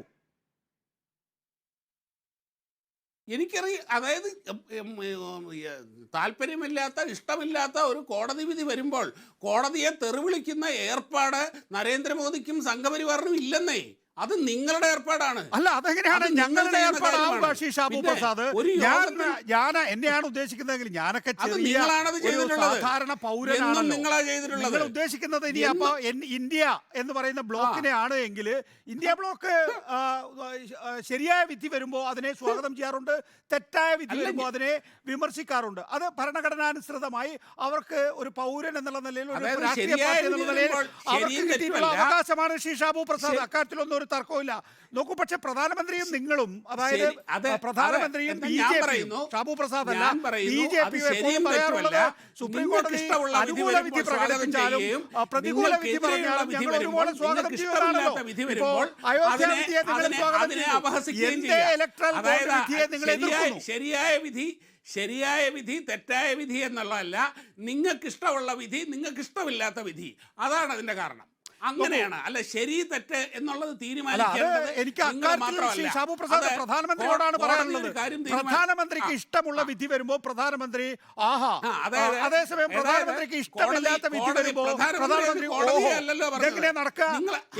എനിക്കറിയാം. അതായത് താല്പര്യമില്ലാത്ത ഇഷ്ടമില്ലാത്ത ഒരു കോടതി വിധി വരുമ്പോൾ കോടതിയെ തെറിവിളിക്കുന്ന ഏർപ്പാട് നരേന്ദ്രമോദിക്കും സംഘപരിവാറിനും ഇല്ലെന്നേ. അത് നിങ്ങളുടെ ഏർപ്പാടാണ്. അല്ല, അതെങ്ങനെയാണ് ഞങ്ങളുടെ ഏർപ്പാടാവുക ശ്രീ ഷാബു പ്രസാദ്? ഞാൻ എന്നെയാണ് ഉദ്ദേശിക്കുന്നതെങ്കിൽ ഞാനൊക്കെ സാധാരണ പൗരനാണല്ലോ. നിങ്ങൾ ഉദ്ദേശിക്കുന്നത് ഇനി അപ്പൊ ഇന്ത്യ എന്ന് പറയുന്ന ബ്ലോക്കിനെയാണ് എങ്കിൽ ഇന്ത്യ ബ്ലോക്ക് ശരിയായ വിധി വരുമ്പോൾ അതിനെ സ്വാഗതം ചെയ്യാറുണ്ട്, തെറ്റായ വിധി വരുമ്പോൾ അതിനെ വിമർശിക്കാറുണ്ട്. അത് ഭരണഘടനാനുസൃതമായി അവർക്ക് ഒരു പൗരൻ എന്നുള്ള നിലയിൽ ഒരു രാഷ്ട്രീയ പാർട്ടി എന്നുള്ള നിലയിൽ അവർക്ക് കിട്ടിയിട്ടുള്ള അവകാശമാണ് ശ്രീ ഷാബു പ്രസാദ്. അക്കാര്യത്തിലൊന്നും ഒരു തർക്കമില്ല. നോക്കൂ, പക്ഷെ പ്രധാനമന്ത്രിയും നിങ്ങളും, അതായത് പ്രധാനമന്ത്രിയും BJPയും, ഷാബു പ്രസാദ് അല്ല BJPയും എപ്പോഴും പറയാറുള്ളത് സുപ്രീം കോടതി അനുകൂല വിധി പ്രകടിപ്പിച്ചാലും പ്രതികൂല വിധി പറഞ്ഞാലും ഞങ്ങൾ ഒരുപോലെ സ്വാഗതം ചെയ്യുന്നതാണല്ലോ. ഇപ്പോൾ അയോധ്യ വിധിയെ നിങ്ങൾ സ്വാഗതം ചെയ്യും. എന്റെ ഇലക്ട്രൽ ബോണ്ട് വിധിയെ നിങ്ങൾ എതിർക്കുന്നു. ശരിയായ വിധി തെറ്റായ വിധി എന്നുള്ളതല്ല. നിങ്ങൾക്കിഷ്ടമുള്ള വിധി, നിങ്ങൾക്കിഷ്ടമില്ലാത്ത വിധി, അതാണ് അതിന്റെ കാരണം. അങ്ങനെയാണ്. അല്ല, ശരി തെറ്റ് എന്നുള്ളത് അല്ല, അത് തീരുമാനിക്കേണ്ടത് എനിക്ക് നിങ്ങൾ അക്കാര്യത്തിൽ മാത്രമല്ല. ശ്രീ ഷാബു പ്രസാദ് അത് പ്രധാനമന്ത്രിയോടാണ് കോടതി പറയാനുള്ളത്. ഒരു കാര്യം പ്രധാനമന്ത്രിക്ക് ഇഷ്ടമുള്ള വിധി വരുമ്പോ പ്രധാനമന്ത്രി ആഹാ, അതായത് അതേസമയം പ്രധാനമന്ത്രിക്ക് ഇഷ്ടമില്ലാത്ത വിധി വരുമ്പോ പ്രധാനമന്ത്രി ഇതെങ്ങനെയാ നടക്കുക?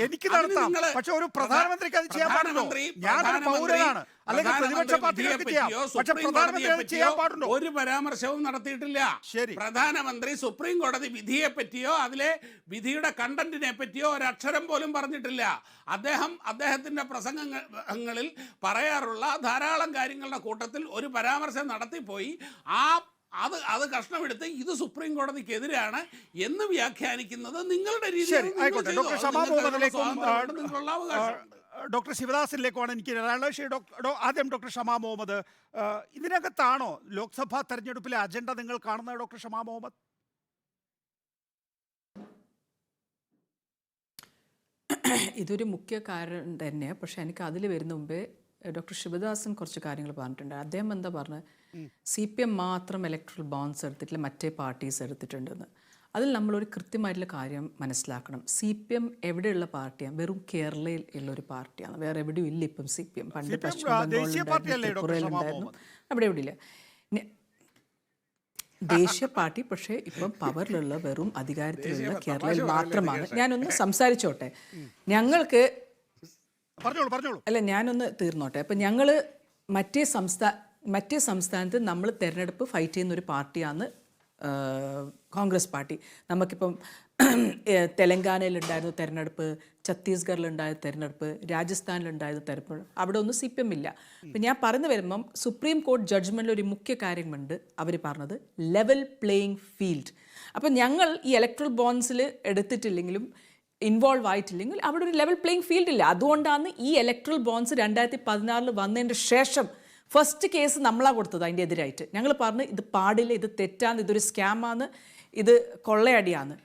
എനിക്ക് നടത്താം, പക്ഷെ ഒരു പ്രധാനമന്ത്രിക്ക് അത് ചെയ്യാൻ പാടുണ്ടോ? ഞാനൊരു പൗരനാണ്, അല്ലെങ്കിൽ പ്രതിപക്ഷ പാർട്ടികൾക്ക് ചെയ്യാം, പക്ഷെ പ്രധാനമന്ത്രി അത് ചെയ്യാൻ പാടുണ്ടോ? ഒരു പരാമർശവും നടത്തിയിട്ടില്ല. ശരി. പ്രധാനമന്ത്രി സുപ്രീം കോടതി വിധിയെ പറ്റിയോ അതിലെ വിധിയുടെ കണ്ടന്റിനെ പറ്റിയോ ഒരക്ഷരം പോലും പറഞ്ഞിട്ടില്ല. അദ്ദേഹത്തിന്റെ പ്രസംഗങ്ങളിൽ പറയാറുള്ള ധാരാളം കാര്യങ്ങളുടെ കൂട്ടത്തിൽ ഒരു പരാമർശം നടത്തിപ്പോയി. അത് കഷ്ണമെടുത്ത് ഇത് സുപ്രീം കോടതിക്കെതിരാണ് എന്ന് വ്യാഖ്യാനിക്കുന്നത് നിങ്ങളുടെ രീതിയിൽ ഡോക്ടർ ഷമാ മുഹമ്മദിലേക്കും നിങ്ങളുള്ള അവകാശമുണ്ട്. ഡോക്ടർ ശിവദാസിലേക്കുമാണ് എനിക്ക് ആദ്യം ഡോക്ടർ ഷമാ മുഹമ്മദ്, ഇതിനകത്താണോ ലോക്സഭാ തെരഞ്ഞെടുപ്പിലെ അജണ്ട നിങ്ങൾ കാണുന്നത് ഡോക്ടർ ഷമാ മുഹമ്മദ്? ഇതൊരു മുഖ്യ കാരണം തന്നെ. പക്ഷെ എനിക്ക് അതിൽ വരുന്ന മുമ്പേ ഡോക്ടർ ശിവദാസൻ കുറച്ച് കാര്യങ്ങൾ പറഞ്ഞിട്ടുണ്ട്. അദ്ദേഹം എന്താ പറഞ്ഞത്, CPM മാത്രം ഇലക്ട്രൽ ബോണ്ട്സ് എടുത്തിട്ടില്ല, മറ്റേ പാർട്ടീസ് എടുത്തിട്ടുണ്ടെന്ന്. അതിൽ നമ്മളൊരു കൃത്യമായിട്ടുള്ള കാര്യം മനസ്സിലാക്കണം. CPM എവിടെയുള്ള പാർട്ടിയാണ്? വെറും കേരളയിൽ ഉള്ള ഒരു പാർട്ടിയാണ്, വേറെ എവിടെയും ഇല്ല ഇപ്പം CPM. പണ്ട് പശ്ചിമ ബംഗാളിലുണ്ടായിരുന്നു, ത്രിപുരയിലുണ്ടായിരുന്നു, അവിടെ എവിടെ ഇല്ല. ദേശീയ പാർട്ടി പക്ഷേ ഇപ്പം പവറിലുള്ള വെറും അധികാരത്തിലുള്ള കേരളയിൽ മാത്രമാണ്. ഞാനൊന്ന് സംസാരിച്ചോട്ടെ. ഞങ്ങൾക്ക് അല്ല, ഞാനൊന്ന് തീർന്നോട്ടെ. അപ്പം ഞങ്ങൾ മറ്റേ സംസ്ഥാനത്ത് നമ്മൾ തിരഞ്ഞെടുപ്പ് ഫൈറ്റ് ചെയ്യുന്ന ഒരു പാർട്ടിയാണ് കോൺഗ്രസ് പാർട്ടി. നമുക്കിപ്പം തെലങ്കാനയിലുണ്ടായിരുന്നു തിരഞ്ഞെടുപ്പ്, ഛത്തീസ്ഗഡിലുണ്ടായ തിരഞ്ഞെടുപ്പ്, രാജസ്ഥാനിലുണ്ടായത് തിരഞ്ഞെടുപ്പ്, അവിടെ ഒന്നും CPM ഇല്ല. അപ്പം ഞാൻ പറഞ്ഞു വരുമ്പം സുപ്രീം കോടതി ജഡ്ജ്മെൻറ്റിൽ ഒരു മുഖ്യ കാര്യമുണ്ട്. അവർ പറഞ്ഞത് ലെവൽ പ്ലേയിങ് ഫീൽഡ്. അപ്പം ഞങ്ങൾ ഈ ഇലക്ട്രൽ ബോണ്ട്സിൽ എടുത്തിട്ടില്ലെങ്കിലും ഇൻവോൾവ് ആയിട്ടില്ലെങ്കിൽ അവിടെ ഒരു ലെവൽ പ്ലേയിങ് ഫീൽഡ് ഇല്ല. അതുകൊണ്ടാണ് ഈ ഇലക്ട്രൽ ബോണ്ട്സ് 2014 വന്നതിൻ്റെ ശേഷം ഫസ്റ്റ് കേസ് നമ്മളാണ് കൊടുത്തത് അതിൻ്റെ എതിരായിട്ട്. ഞങ്ങൾ പറഞ്ഞു ഇത് പാടില്ല, ഇത് തെറ്റാന്ന്, ഇതൊരു സ്കാമാണ്, ഇത് കൊള്ളയടിയാണ്.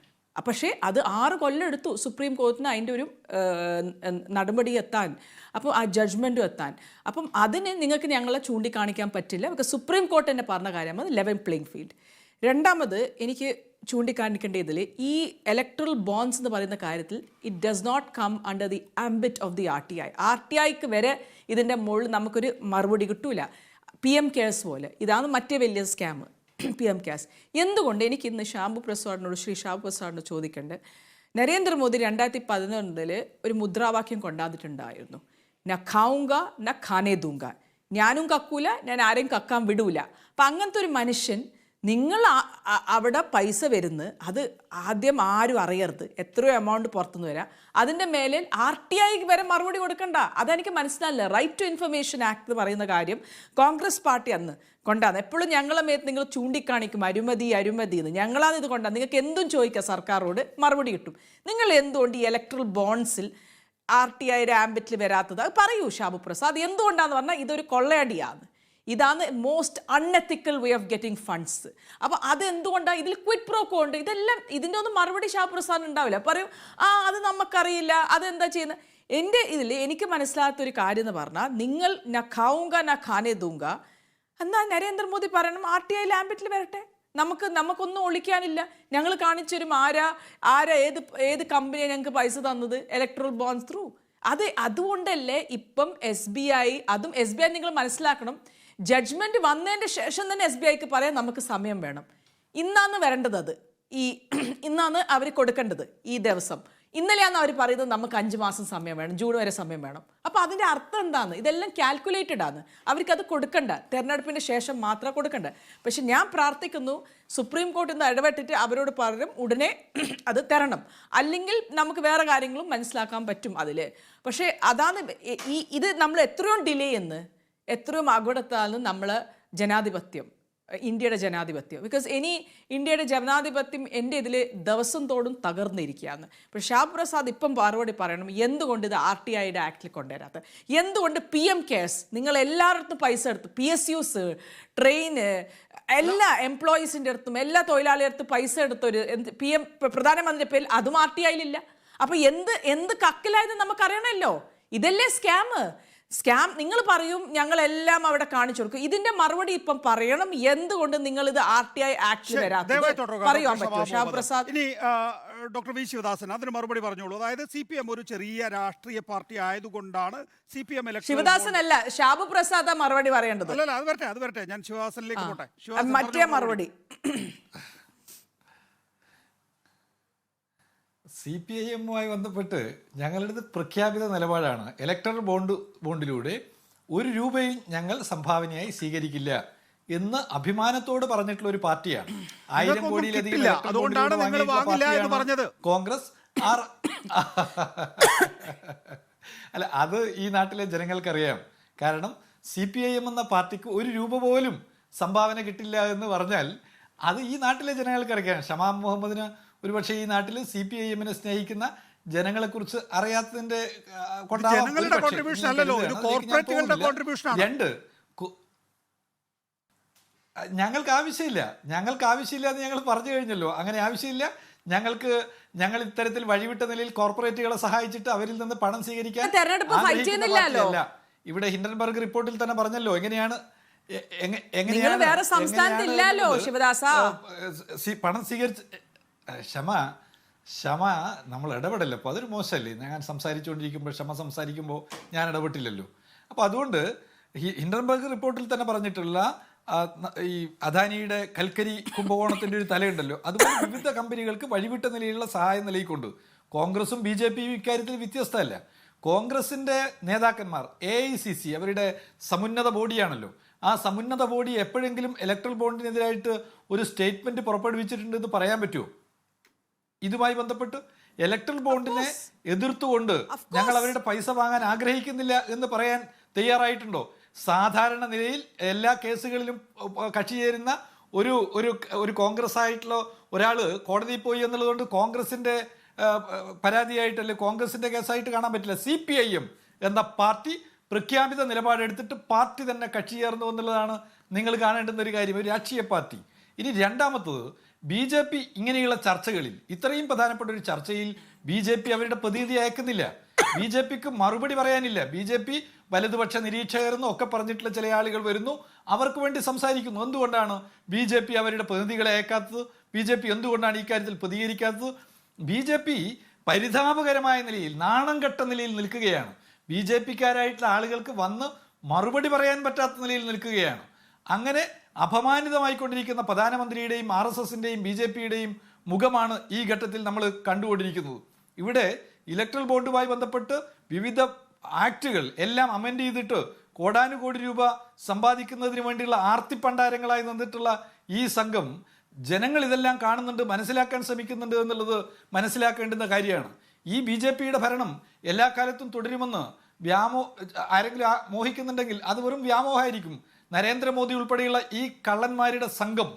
പക്ഷേ അത് 6 കൊല്ലം എടുത്തു സുപ്രീം കോടതിന് അതിൻ്റെ ഒരു നടപടി എത്താൻ, അപ്പോൾ ആ ജഡ്ജ്മെൻറ്റും എത്താൻ. അപ്പം അതിന് നിങ്ങൾക്ക് ഞങ്ങളെ ചൂണ്ടിക്കാണിക്കാൻ പറ്റില്ല. ബിക്കോസ് സുപ്രീം കോർട്ട് തന്നെ പറഞ്ഞ കാര്യമാണ് ലെവൽ പ്ലേയിങ് ഫീൽഡ്. രണ്ടാമത് എനിക്ക് ചൂണ്ടിക്കാണിക്കേണ്ട ഇതിൽ ഈ ഇലക്ട്രൽ ബോണ്ട്സ് എന്ന് പറയുന്ന കാര്യത്തിൽ it does not come under the ambit of the RTIക്ക് വരെ ഇതിൻ്റെ മുകളിൽ നമുക്കൊരു മറുപടി കിട്ടൂല. PM കെയർസ് പോലെ ഇതാണ് മറ്റേ വലിയ സ്കാം PM കെയർസ്. എന്തുകൊണ്ട് എനിക്ക് ഇന്ന് ശ്രീ ഷാബു പ്രസാദിനോട് ചോദിക്കേണ്ടത്, നരേന്ദ്രമോദി 2011 ഒരു മുദ്രാവാക്യം കൊണ്ടാന്നിട്ടുണ്ടായിരുന്നു, ന ഖാവുങ്ക ന ഖാനേ ദൂങ്ക, ഞാനും കക്കൂല, ഞാൻ ആരെയും കക്കാൻ വിടൂല. അപ്പം അങ്ങനത്തെ ഒരു മനുഷ്യൻ, നിങ്ങൾ അവിടെ പൈസ വരുന്നത് അത് ആദ്യം ആരും അറിയരുത്, എത്രയോ എമൗണ്ട് പുറത്തുനിന്ന് വരാം, അതിൻ്റെ മേലിൽ RTIക്ക് വരെ മറുപടി കൊടുക്കണ്ട. അതെനിക്ക് മനസ്സിലായില്ല. റൈറ്റ് ടു ഇൻഫർമേഷൻ ആക്ട് എന്ന് പറയുന്ന കാര്യം കോൺഗ്രസ് പാർട്ടി അന്ന് കൊണ്ടാണ്. എപ്പോഴും ഞങ്ങളെ മേത്ത് നിങ്ങൾ ചൂണ്ടിക്കാണിക്കും അഴിമതി എന്ന്. ഞങ്ങളാണ് ഇത് കൊണ്ടാണ്. നിങ്ങൾക്ക് എന്തും ചോദിക്കാം, സർക്കാരോട് മറുപടി കിട്ടും. നിങ്ങൾ എന്തുകൊണ്ട് ഈ ഇലക്ട്രൽ ബോണ്ട്സിൽ RTIയുടെ ആംബിറ്റിൽ വരാത്തത് അത് പറയൂ ഷാബു പ്രസാദ്. എന്തുകൊണ്ടാന്ന് പറഞ്ഞാൽ ഇതൊരു കൊള്ളയടിയാണ്, ഇതാണ് most unethical way of getting funds. അപ്പോൾ അതെന്തുകൊണ്ടാണ്? ഇതിൽ ക്വിറ്റ് പ്രോക്കോ ഉണ്ട്. ഇതെല്ലാം ഇതിൻ്റെ ഒന്നും മറുപടി ഷാബു പ്രസാദ് ഉണ്ടാവില്ല. പറയും അത് നമുക്കറിയില്ല, അതെന്താ ചെയ്യുന്നത്. എൻ്റെ ഇതിൽ എനിക്ക് മനസ്സിലാത്തൊരു കാര്യം എന്ന് പറഞ്ഞാൽ, നിങ്ങൾ ന ഖാവുങ്ക ന ഖാനേ ദൂങ്ക എന്നാൽ നരേന്ദ്രമോദി പറയണം RTI ആംബിറ്റിൽ വരട്ടെ, നമുക്കൊന്നും ഒളിക്കാനില്ല. ഞങ്ങൾ കാണിച്ചൊരു ഏത് കമ്പനിയാണ് ഞങ്ങൾക്ക് പൈസ തന്നത് ഇലക്ട്രൽ ബോണ്ട്സ് ത്രൂ. അതുകൊണ്ടല്ലേ ഇപ്പം SBI നിങ്ങൾ മനസ്സിലാക്കണം, ജഡ്ജ്മെൻറ്റ് വന്നതിൻ്റെ ശേഷം തന്നെ SBIക്ക് പറയാൻ നമുക്ക് സമയം വേണം. ഇന്നാണ് വരേണ്ടത്, ഇന്നാണ് അവർ കൊടുക്കേണ്ടത്. ഈ ദിവസം ഇന്നലെയാണ് അവർ പറയുന്നത് നമുക്ക് 5 മാസം സമയം വേണം, ജൂൺ വരെ സമയം വേണം. അപ്പോൾ അതിൻ്റെ അർത്ഥം എന്താണ്? ഇതെല്ലാം കാൽക്കുലേറ്റഡ് ആണ്. അവർക്കത് കൊടുക്കണ്ട, തെരഞ്ഞെടുപ്പിൻ്റെ ശേഷം മാത്രം കൊടുക്കണ്ട. പക്ഷെ ഞാൻ പ്രാർത്ഥിക്കുന്നു സുപ്രീം കോർട്ടിൽ നിന്ന് ഇടപെട്ടിട്ട് അവരോട് പറയും ഉടനെ അത് തരണം, അല്ലെങ്കിൽ നമുക്ക് വേറെ കാര്യങ്ങളും മനസ്സിലാക്കാൻ പറ്റും അതിൽ. പക്ഷേ അതാണ് ഇത് നമ്മൾ എത്രയും ഡിലേ എന്ന്, എത്രയും അകടത്താലും നമ്മൾ ഇന്ത്യയുടെ ജനാധിപത്യം, ബിക്കോസ് ഇന്ത്യയുടെ ജനാധിപത്യം എൻ്റെ ഇതിൽ ദിവസം തോറും തകർന്നിരിക്കുകയാണ്. പക്ഷേ ഷാബു പ്രസാദ് ഇപ്പം മറുപടി പറയണം, എന്തുകൊണ്ട് ഇത് RTIയുടെ ആക്ടിൽ കൊണ്ടുവരാത്തത്, എന്തുകൊണ്ട് PM കെയർസ് നിങ്ങൾ എല്ലായിടത്തും പൈസ എടുത്ത്, PSUs, ട്രെയിന്, എല്ലാ എംപ്ലോയീസിൻ്റെ അടുത്തും എല്ലാ തൊഴിലാളികളുടെ അടുത്തും പൈസ എടുത്തൊരു പ്രധാനമന്ത്രിയുടെ പേരിൽ അതും RTIയിലില്ല. അപ്പോൾ എന്ത് കക്കിലായത് നമുക്കറിയണമല്ലോ. ഇതല്ലേ സ്കാം. നിങ്ങൾ പറയും ഞങ്ങളെല്ലാം അവിടെ കാണിച്ചു കൊടുക്കും. ഇതിന്റെ മറുപടി ഇപ്പം പറയണം, എന്തുകൊണ്ട് നിങ്ങൾ ഇത് RTI ആക്ടിൽ വരാത്തത് പറയാൻ പറ്റുമോ ഷാബു പ്രസാദ്? ഇനി ഡോക്ടർ വി ശിവദാസൻ അതിന് മറുപടി പറഞ്ഞോളൂ. അതായത് CPM ഒരു ചെറിയ രാഷ്ട്രീയ പാർട്ടി ആയതുകൊണ്ടാണ് CPM ശിവദാസൻ അല്ല, ഷാബു പ്രസാദ് മറുപടി പറയേണ്ടത്. അല്ലല്ല, അത് വരട്ടെ, ഞാൻ ശിവദാസനിലേക്ക് പോട്ടെ. മറ്റേ മറുപടി CPIM-മായി ബന്ധപ്പെട്ട് ഞങ്ങളുടെ പ്രഖ്യാപിത നിലപാടാണ്, ഇലക്ടറൽ ബോണ്ടിലൂടെ 1 രൂപയും ഞങ്ങൾ സംഭാവനയായി സ്വീകരിക്കില്ല എന്ന് അഭിമാനത്തോട് പറഞ്ഞിട്ടുള്ള ഒരു പാർട്ടിയാണ്. 1000 കോടിയിലധികം electoral അതുകൊണ്ടാണ് bond നിങ്ങൾ വാങ്ങിയിട്ടുള്ള വാങ്ങില്ല എന്ന് പാർട്ടിയാണ് പറഞ്ഞത്. കോൺഗ്രസ്. അല്ല, അത് ഈ നാട്ടിലെ ജനങ്ങൾക്കറിയാം. കാരണം CPIM എന്ന പാർട്ടിക്ക് 1 രൂപ പോലും സംഭാവന കിട്ടില്ല എന്ന് പറഞ്ഞാൽ അത് ഈ നാട്ടിലെ ജനങ്ങൾക്കറിയാം. ഷമാം മുഹമ്മദിന് ഒരുപക്ഷെ ഈ നാട്ടിൽ CPIM-നെ സ്നേഹിക്കുന്ന ജനങ്ങളെ കുറിച്ച് അറിയാത്തതിന്റെ ജനങ്ങളുടെ കോൺട്രിബ്യൂഷൻ അല്ലല്ലോ, ഇത് കോർപ്പറേറ്റുകളുടെ കോൺട്രിബ്യൂഷൻ ആണ്. 2, ഞങ്ങൾക്ക് ആവശ്യമില്ല എന്ന് ഞങ്ങൾ പറഞ്ഞു കഴിഞ്ഞല്ലോ. അങ്ങനെ ആവശ്യമില്ല. ഞങ്ങൾ ഇത്തരത്തിൽ വഴിവിട്ട നിലയിൽ കോർപ്പറേറ്റുകളെ സഹായിച്ചിട്ട് അവരിൽ നിന്ന് പണം സ്വീകരിക്കാൻ തെരഞ്ഞെടുപ്പ് ഫൈറ്റ് ചെയ്യുന്നില്ലല്ലോ. ഇവിടെ ഹിൻഡൻബർഗ് റിപ്പോർട്ടിൽ തന്നെ പറഞ്ഞല്ലോ എങ്ങനെയാണ് വേറെ സംസ്ഥാനത്ത് ഇല്ലല്ലോ ശിവദാസ പണം സ്വീകരിച്ച്. ക്ഷമ നമ്മൾ ഇടപെടില്ല. അപ്പോൾ അതൊരു മോശമല്ലേ? ഞാൻ സംസാരിച്ചുകൊണ്ടിരിക്കുമ്പോൾ സംസാരിക്കുമ്പോൾ ഞാൻ ഇടപെട്ടില്ലല്ലോ. അപ്പോൾ അതുകൊണ്ട് ഹിൻഡൻബർഗ് റിപ്പോർട്ടിൽ തന്നെ പറഞ്ഞിട്ടുള്ള ഈ അദാനിയുടെ കൽക്കരി കുംഭകോണത്തിന്റെ ഒരു തലയുണ്ടല്ലോ, അതുപോലെ വിവിധ കമ്പനികൾക്ക് വഴിവിട്ട നിലയിലുള്ള സഹായം നൽകിക്കൊണ്ട് കോൺഗ്രസും BJP ഇക്കാര്യത്തിൽ വ്യത്യസ്തമല്ല. കോൺഗ്രസിന്റെ നേതാക്കന്മാർ AICC അവരുടെ സമുന്നത ബോഡിയാണല്ലോ. ആ സമുന്നത ബോഡി എപ്പോഴെങ്കിലും ഇലക്ട്രൽ ബോണ്ടിനെതിരായിട്ട് ഒരു സ്റ്റേറ്റ്മെന്റ് പുറപ്പെടുവിച്ചിട്ടുണ്ട് എന്ന് പറയാൻ പറ്റുമോ? ഇതുമായി ബന്ധപ്പെട്ട് ഇലക്ട്രൽ ബോണ്ടിനെ എതിർത്തുകൊണ്ട് ഞങ്ങൾ അവരുടെ പൈസ വാങ്ങാൻ ആഗ്രഹിക്കുന്നില്ല എന്ന് പറയാൻ തയ്യാറായിട്ടുണ്ടോ? സാധാരണ നിലയിൽ എല്ലാ കേസുകളിലും കക്ഷി ചേരുന്ന ഒരു കോൺഗ്രസ് ആയിട്ടുള്ള ഒരാൾ കോടതിയിൽ പോയി എന്നുള്ളതുകൊണ്ട് കോൺഗ്രസിന്റെ പരാതിയായിട്ടല്ലേ, കോൺഗ്രസിന്റെ കേസായിട്ട് കാണാൻ പറ്റില്ല. CPIM എന്ന പാർട്ടി പ്രഖ്യാപിത നിലപാടെടുത്തിട്ട് പാർട്ടി തന്നെ കക്ഷി ചേർന്നു എന്നുള്ളതാണ് നിങ്ങൾ കാണേണ്ടുന്ന ഒരു കാര്യം, ഒരു രാഷ്ട്രീയ പാർട്ടി. ഇനി രണ്ടാമത്തത്, BJP ഇങ്ങനെയുള്ള ചർച്ചകളിൽ, ഇത്രയും പ്രധാനപ്പെട്ട ഒരു ചർച്ചയിൽ BJP അവരുടെ പ്രതിനിധി അയക്കുന്നില്ല. BJPക്ക് മറുപടി പറയാനില്ല. BJP വലതുപക്ഷ നിരീക്ഷകരെന്നും ഒക്കെ പറഞ്ഞിട്ടുള്ള ചില ആളുകൾ വരുന്നു, അവർക്ക് വേണ്ടി സംസാരിക്കുന്നു. എന്തുകൊണ്ടാണ് BJP അവരുടെ പ്രതിനിധികളെ അയക്കാത്തത്? BJP എന്തുകൊണ്ടാണ് ഈ കാര്യത്തിൽ പ്രതികരിക്കാത്തത്? BJP പരിതാപകരമായ നിലയിൽ, നാണം കെട്ട നിലയിൽ നിൽക്കുകയാണ്. BJPക്കാരായിട്ടുള്ള ആളുകൾക്ക് വന്ന് മറുപടി പറയാൻ പറ്റാത്ത നിലയിൽ നിൽക്കുകയാണ്. അങ്ങനെ അപമാനിതമായിക്കൊണ്ടിരിക്കുന്ന പ്രധാനമന്ത്രിയുടെയും RSSന്റെയും BJPയുടെയും മുഖമാണ് ഈ ഘട്ടത്തിൽ നമ്മൾ കണ്ടുകൊണ്ടിരിക്കുന്നത്. ഇവിടെ ഇലക്ട്രൽ ബോണ്ടുമായി ബന്ധപ്പെട്ട് വിവിധ ആക്ടുകൾ എല്ലാം അമെൻഡ് ചെയ്തിട്ട് കോടാനുകോടി രൂപ സമ്പാദിക്കുന്നതിന് വേണ്ടിയുള്ള ആർത്തിപ്പണ്ടാരങ്ങളായി നിന്നിട്ടുള്ള ഈ സംഘം, ജനങ്ങൾ ഇതെല്ലാം കാണുന്നുണ്ട്, മനസ്സിലാക്കാൻ ശ്രമിക്കുന്നുണ്ട് എന്നുള്ളത് മനസ്സിലാക്കേണ്ടുന്ന കാര്യമാണ്. ഈ BJPയുടെ ഭരണം എല്ലാ കാലത്തും തുടരുമെന്ന് ആരെങ്കിലും മോഹിക്കുന്നുണ്ടെങ്കിൽ അത് വെറും വ്യാമോഹമായിരിക്കും. നരേന്ദ്രമോദി ഉൾപ്പെടെയുള്ള ഈ കള്ളന്മാരുടെ സംഘം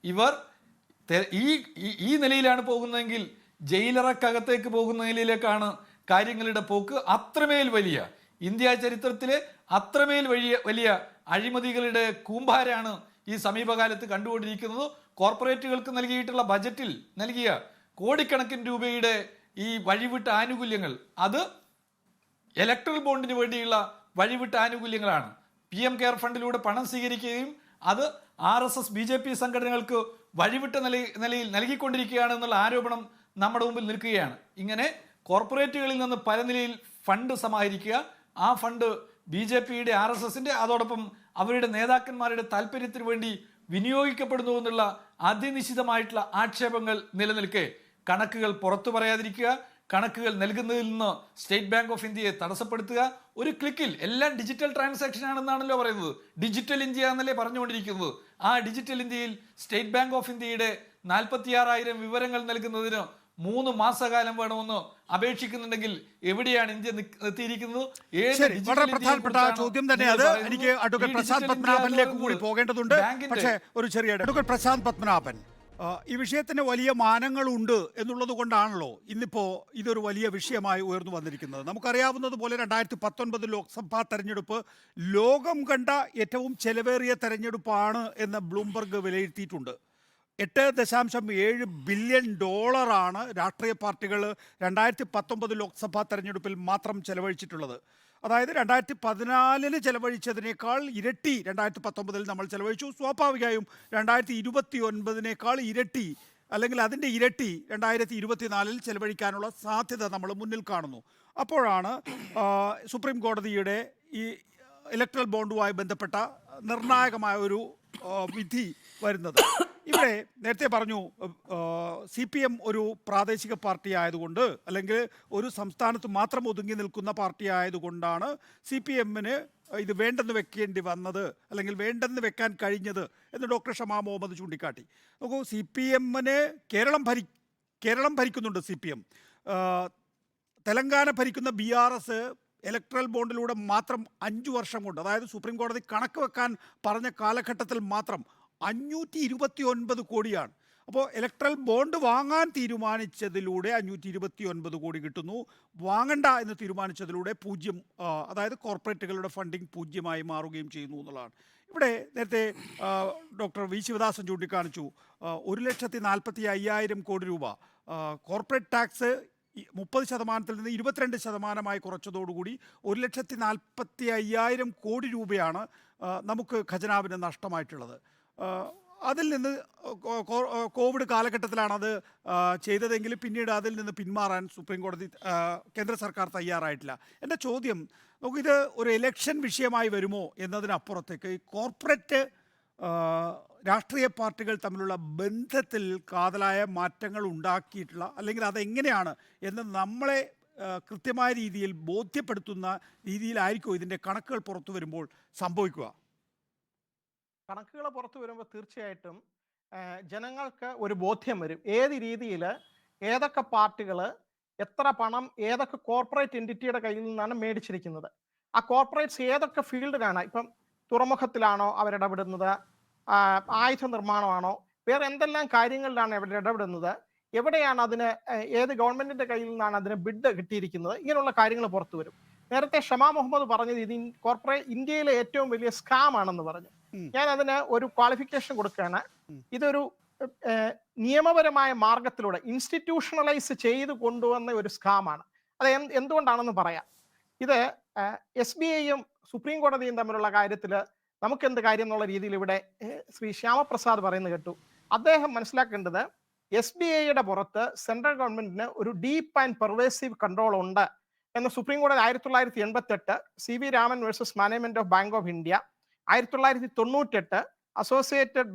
ഇവർ ഈ നിലയിലാണ് പോകുന്നതെങ്കിൽ ജയിലറക്കകത്തേക്ക് പോകുന്ന നിലയിലേക്കാണ് കാര്യങ്ങളുടെ പോക്ക്. അത്രമേൽ വലിയ, ഇന്ത്യ ചരിത്രത്തിലെ അത്രമേൽ വലിയ അഴിമതികളുടെ കൂമ്പാരാണ് ഈ സമീപകാലത്ത് കണ്ടുകൊണ്ടിരിക്കുന്നത്. കോർപ്പറേറ്റുകൾക്ക് നൽകിയിട്ടുള്ള ബജറ്റിൽ നൽകിയ കോടിക്കണക്കിന് രൂപയുടെ ഈ വഴിവിട്ട ആനുകൂല്യങ്ങൾ, അത് ഇലക്ട്രൽ ബോണ്ടിന് വേണ്ടിയുള്ള വഴിവിട്ട ആനുകൂല്യങ്ങളാണ്. PM കെയർ ഫണ്ടിലൂടെ പണം സ്വീകരിക്കുകയും അത് RSS BJP സംഘടനകൾക്ക് വഴിവിട്ട നിലയിൽ നൽകിക്കൊണ്ടിരിക്കുകയാണ് എന്നുള്ള ആരോപണം നമ്മുടെ മുമ്പിൽ നിൽക്കുകയാണ്. ഇങ്ങനെ കോർപ്പറേറ്റുകളിൽ നിന്ന് പല നിലയിൽ ഫണ്ട് സമാഹരിക്കുക, ആ ഫണ്ട് BJPയുടെ RSSന്റെ അതോടൊപ്പം അവരുടെ നേതാക്കന്മാരുടെ താല്പര്യത്തിന് വേണ്ടി വിനിയോഗിക്കപ്പെടുന്നു എന്നുള്ള അതിനിശ്ചിതമായിട്ടുള്ള ആക്ഷേപങ്ങൾ നിലനിൽക്കെ കണക്കുകൾ പുറത്തു പറയാതിരിക്കുക, കണക്കുകൾ നൽകുന്നതിൽ നിന്ന് സ്റ്റേറ്റ് ബാങ്ക് ഓഫ് ഇന്ത്യയെ തടസ്സപ്പെടുത്തുക, ഒരു ക്ലിക്കിൽ എല്ലാം ഡിജിറ്റൽ ട്രാൻസാക്ഷൻ ആണെന്നാണല്ലോ പറയുന്നത്. ഡിജിറ്റൽ ഇന്ത്യ എന്നല്ലേ പറഞ്ഞുകൊണ്ടിരിക്കുന്നത്. ആ ഡിജിറ്റൽ ഇന്ത്യയിൽ സ്റ്റേറ്റ് ബാങ്ക് ഓഫ് ഇന്ത്യയുടെ 46,000 വിവരങ്ങൾ നൽകുന്നതിന് 3 മാസകാലം വേണമെന്ന് അപേക്ഷിക്കുന്നുണ്ടെങ്കിൽ എവിടെയാണ് ഇന്ത്യ എത്തിയിരിക്കുന്നത്? വളരെ പ്രധാനപ്പെട്ട ചോദ്യം തന്നെ അത്. എനിക്ക് അഡ്വക്കേറ്റ് പ്രശാന്ത് പത്മനാഭനിലേക്ക് കൂടി പോകേണ്ടതുണ്ട്. പക്ഷേ ഒരു ചെറിയ അഡ്വക്കേറ്റ് പ്രശാന്ത് പത്മനാഭൻ, ഈ വിഷയത്തിന് വലിയ മാനങ്ങളുണ്ട് എന്നുള്ളത് കൊണ്ടാണല്ലോ ഇന്നിപ്പോൾ ഇതൊരു വലിയ വിഷയമായി ഉയർന്നു വന്നിരിക്കുന്നത്. നമുക്കറിയാവുന്നതുപോലെ 2019 ലോക്സഭാ തെരഞ്ഞെടുപ്പ് ലോകം കണ്ട ഏറ്റവും ചെലവേറിയ തെരഞ്ഞെടുപ്പാണ് എന്ന് ബ്ലൂംബർഗ് വിലയിരുത്തിയിട്ടുണ്ട്. $8.7 ബില്യൺ രാഷ്ട്രീയ പാർട്ടികൾ 2019 ലോക്സഭാ തെരഞ്ഞെടുപ്പിൽ മാത്രം ചെലവഴിച്ചിട്ടുള്ളത്. അതായത് 2014 ചെലവഴിച്ചതിനേക്കാൾ ഇരട്ടി 2019 നമ്മൾ ചെലവഴിച്ചു. സ്വാഭാവികമായും 2029 ഇരട്ടി അല്ലെങ്കിൽ അതിൻ്റെ ഇരട്ടി 2024 ചെലവഴിക്കാനുള്ള സാധ്യത നമ്മൾ മുന്നിൽ കാണുന്നു. അപ്പോഴാണ് സുപ്രീം കോടതിയുടെ ഈ ഇലക്ട്രൽ ബോണ്ടുമായി ബന്ധപ്പെട്ട നിർണായകമായ ഒരു വിധി വരുന്നത്. ഇവിടെ നേരത്തെ പറഞ്ഞു CPM ഒരു പ്രാദേശിക പാർട്ടി ആയതുകൊണ്ട്, അല്ലെങ്കിൽ ഒരു സംസ്ഥാനത്ത് മാത്രം ഒതുങ്ങി നിൽക്കുന്ന പാർട്ടി ആയതുകൊണ്ടാണ് CPMന് ഇത് വേണ്ടെന്ന് വെക്കേണ്ടി വന്നത്, അല്ലെങ്കിൽ വേണ്ടെന്ന് വെക്കാൻ കഴിഞ്ഞത് എന്ന് ഡോക്ടർ ഷമാ മുഹമ്മദ് ചൂണ്ടിക്കാട്ടി. നോക്കൂ, CPMന് കേരളം ഭരിക്കുന്നുണ്ട്. CPM തെലങ്കാന ഭരിക്കുന്ന BRS ഇലക്ട്രൽ ബോണ്ടിലൂടെ മാത്രം 5 വർഷം കൊണ്ട്, അതായത് സുപ്രീം കോടതി കണക്ക് വെക്കാൻ പറഞ്ഞ കാലഘട്ടത്തിൽ മാത്രം 529 കോടിയാണ്. അപ്പോൾ ഇലക്ട്രൽ ബോണ്ട് വാങ്ങാൻ തീരുമാനിച്ചതിലൂടെ 529 കോടി കിട്ടുന്നു. വാങ്ങണ്ട എന്ന് തീരുമാനിച്ചതിലൂടെ 0, അതായത് കോർപ്പറേറ്റുകളുടെ ഫണ്ടിങ് 0 മാറുകയും ചെയ്യുന്നു എന്നുള്ളതാണ്. ഇവിടെ നേരത്തെ ഡോക്ടർ വി ശിവദാസൻ ചൂണ്ടിക്കാണിച്ചു, 1,45,000 കോടി രൂപ കോർപ്പറേറ്റ് ടാക്സ് 30% നിന്ന് 22% കുറച്ചതോടുകൂടി 1,45,000 കോടി രൂപയാണ് നമുക്ക് ഖജനാവിന് നഷ്ടമായിട്ടുള്ളത്. അതിൽ നിന്ന് കോവിഡ് കാലഘട്ടത്തിലാണ് അത് ചെയ്തതെങ്കിൽ പിന്നീട് അതിൽ നിന്ന് പിന്മാറാൻ സുപ്രീം കോടതി കേന്ദ്ര സർക്കാർ തയ്യാറായിട്ടില്ല. എൻ്റെ ചോദ്യം, നമുക്കിത് ഒരു ഇലക്ഷൻ വിഷയമായി വരുമോ എന്നതിനപ്പുറത്തേക്ക് ഈ കോർപ്പറേറ്റ് രാഷ്ട്രീയ പാർട്ടികൾ തമ്മിലുള്ള ബന്ധത്തിൽ കാതലായ മാറ്റങ്ങൾ ഉണ്ടാക്കിയിട്ടുള്ള, അല്ലെങ്കിൽ അതെങ്ങനെയാണ് എന്ന് നമ്മളെ കൃത്യമായ രീതിയിൽ ബോധ്യപ്പെടുത്തുന്ന രീതിയിലായിരിക്കും ഇതിൻ്റെ കണക്കുകൾ പുറത്തു വരുമ്പോൾ സംഭവിക്കുക? കണക്കുകൾ പുറത്തു വരുമ്പോൾ തീർച്ചയായിട്ടും ജനങ്ങൾക്ക് ഒരു ബോധ്യം വരും ഏത് രീതിയിൽ ഏതൊക്കെ പാർട്ടികൾ എത്ര പണം ഏതൊക്കെ കോർപ്പറേറ്റ് എൻറ്റിറ്റിയുടെ കയ്യിൽ നിന്നാണ് മേടിച്ചിരിക്കുന്നത്. ആ കോർപ്പറേറ്റ്സ് ഏതൊക്കെ ഫീൽഡിലാണ്, ഇപ്പം തുറമുഖത്തിലാണോ അവരിടപെടുന്നത്, ആയുധ നിർമ്മാണമാണോ, വേറെ എന്തെല്ലാം കാര്യങ്ങളിലാണ് അവർ ഇടപെടുന്നത്, എവിടെയാണ് അതിന് ഏത് ഗവൺമെന്റിന്റെ കയ്യിൽ നിന്നാണ് അതിന് ബിഡ് കിട്ടിയിരിക്കുന്നത്, ഇങ്ങനെയുള്ള കാര്യങ്ങൾ പുറത്തു വരും. നേരത്തെ ഷമാ മുഹമ്മദ് പറഞ്ഞത് ഇത് ഇന്ത്യയിലെ ഏറ്റവും വലിയ സ്കാം ആണെന്ന് പറഞ്ഞു. ഞാൻ അതിന് ഒരു ക്വാളിഫിക്കേഷൻ കൊടുക്കുകയാണ്. ഇതൊരു നിയമപരമായ മാർഗത്തിലൂടെ ഇൻസ്റ്റിറ്റ്യൂഷണലൈസ് ചെയ്ത് കൊണ്ടുവന്ന ഒരു സ്കാമാണ്. അത് എന്തുകൊണ്ടാണെന്ന് പറയാം. ഇത് SBIയും സുപ്രീം കോടതിയും തമ്മിലുള്ള കാര്യത്തിൽ നമുക്കെന്ത് കാര്യം എന്നുള്ള രീതിയിൽ ഇവിടെ ശ്രീ ശ്യാമപ്രസാദ് പറയുന്നത് കേട്ടു. അദ്ദേഹം മനസ്സിലാക്കേണ്ടത് SBIയുടെ പുറത്ത് സെൻട്രൽ ഗവൺമെന്റിന് ഒരു ഡീപ്പ് ആൻഡ് പെർവേസീവ് കൺട്രോൾ ഉണ്ട് എന്ന് സുപ്രീം കോടതി 1988 CV Raman versus management of bank of India, 1998 associated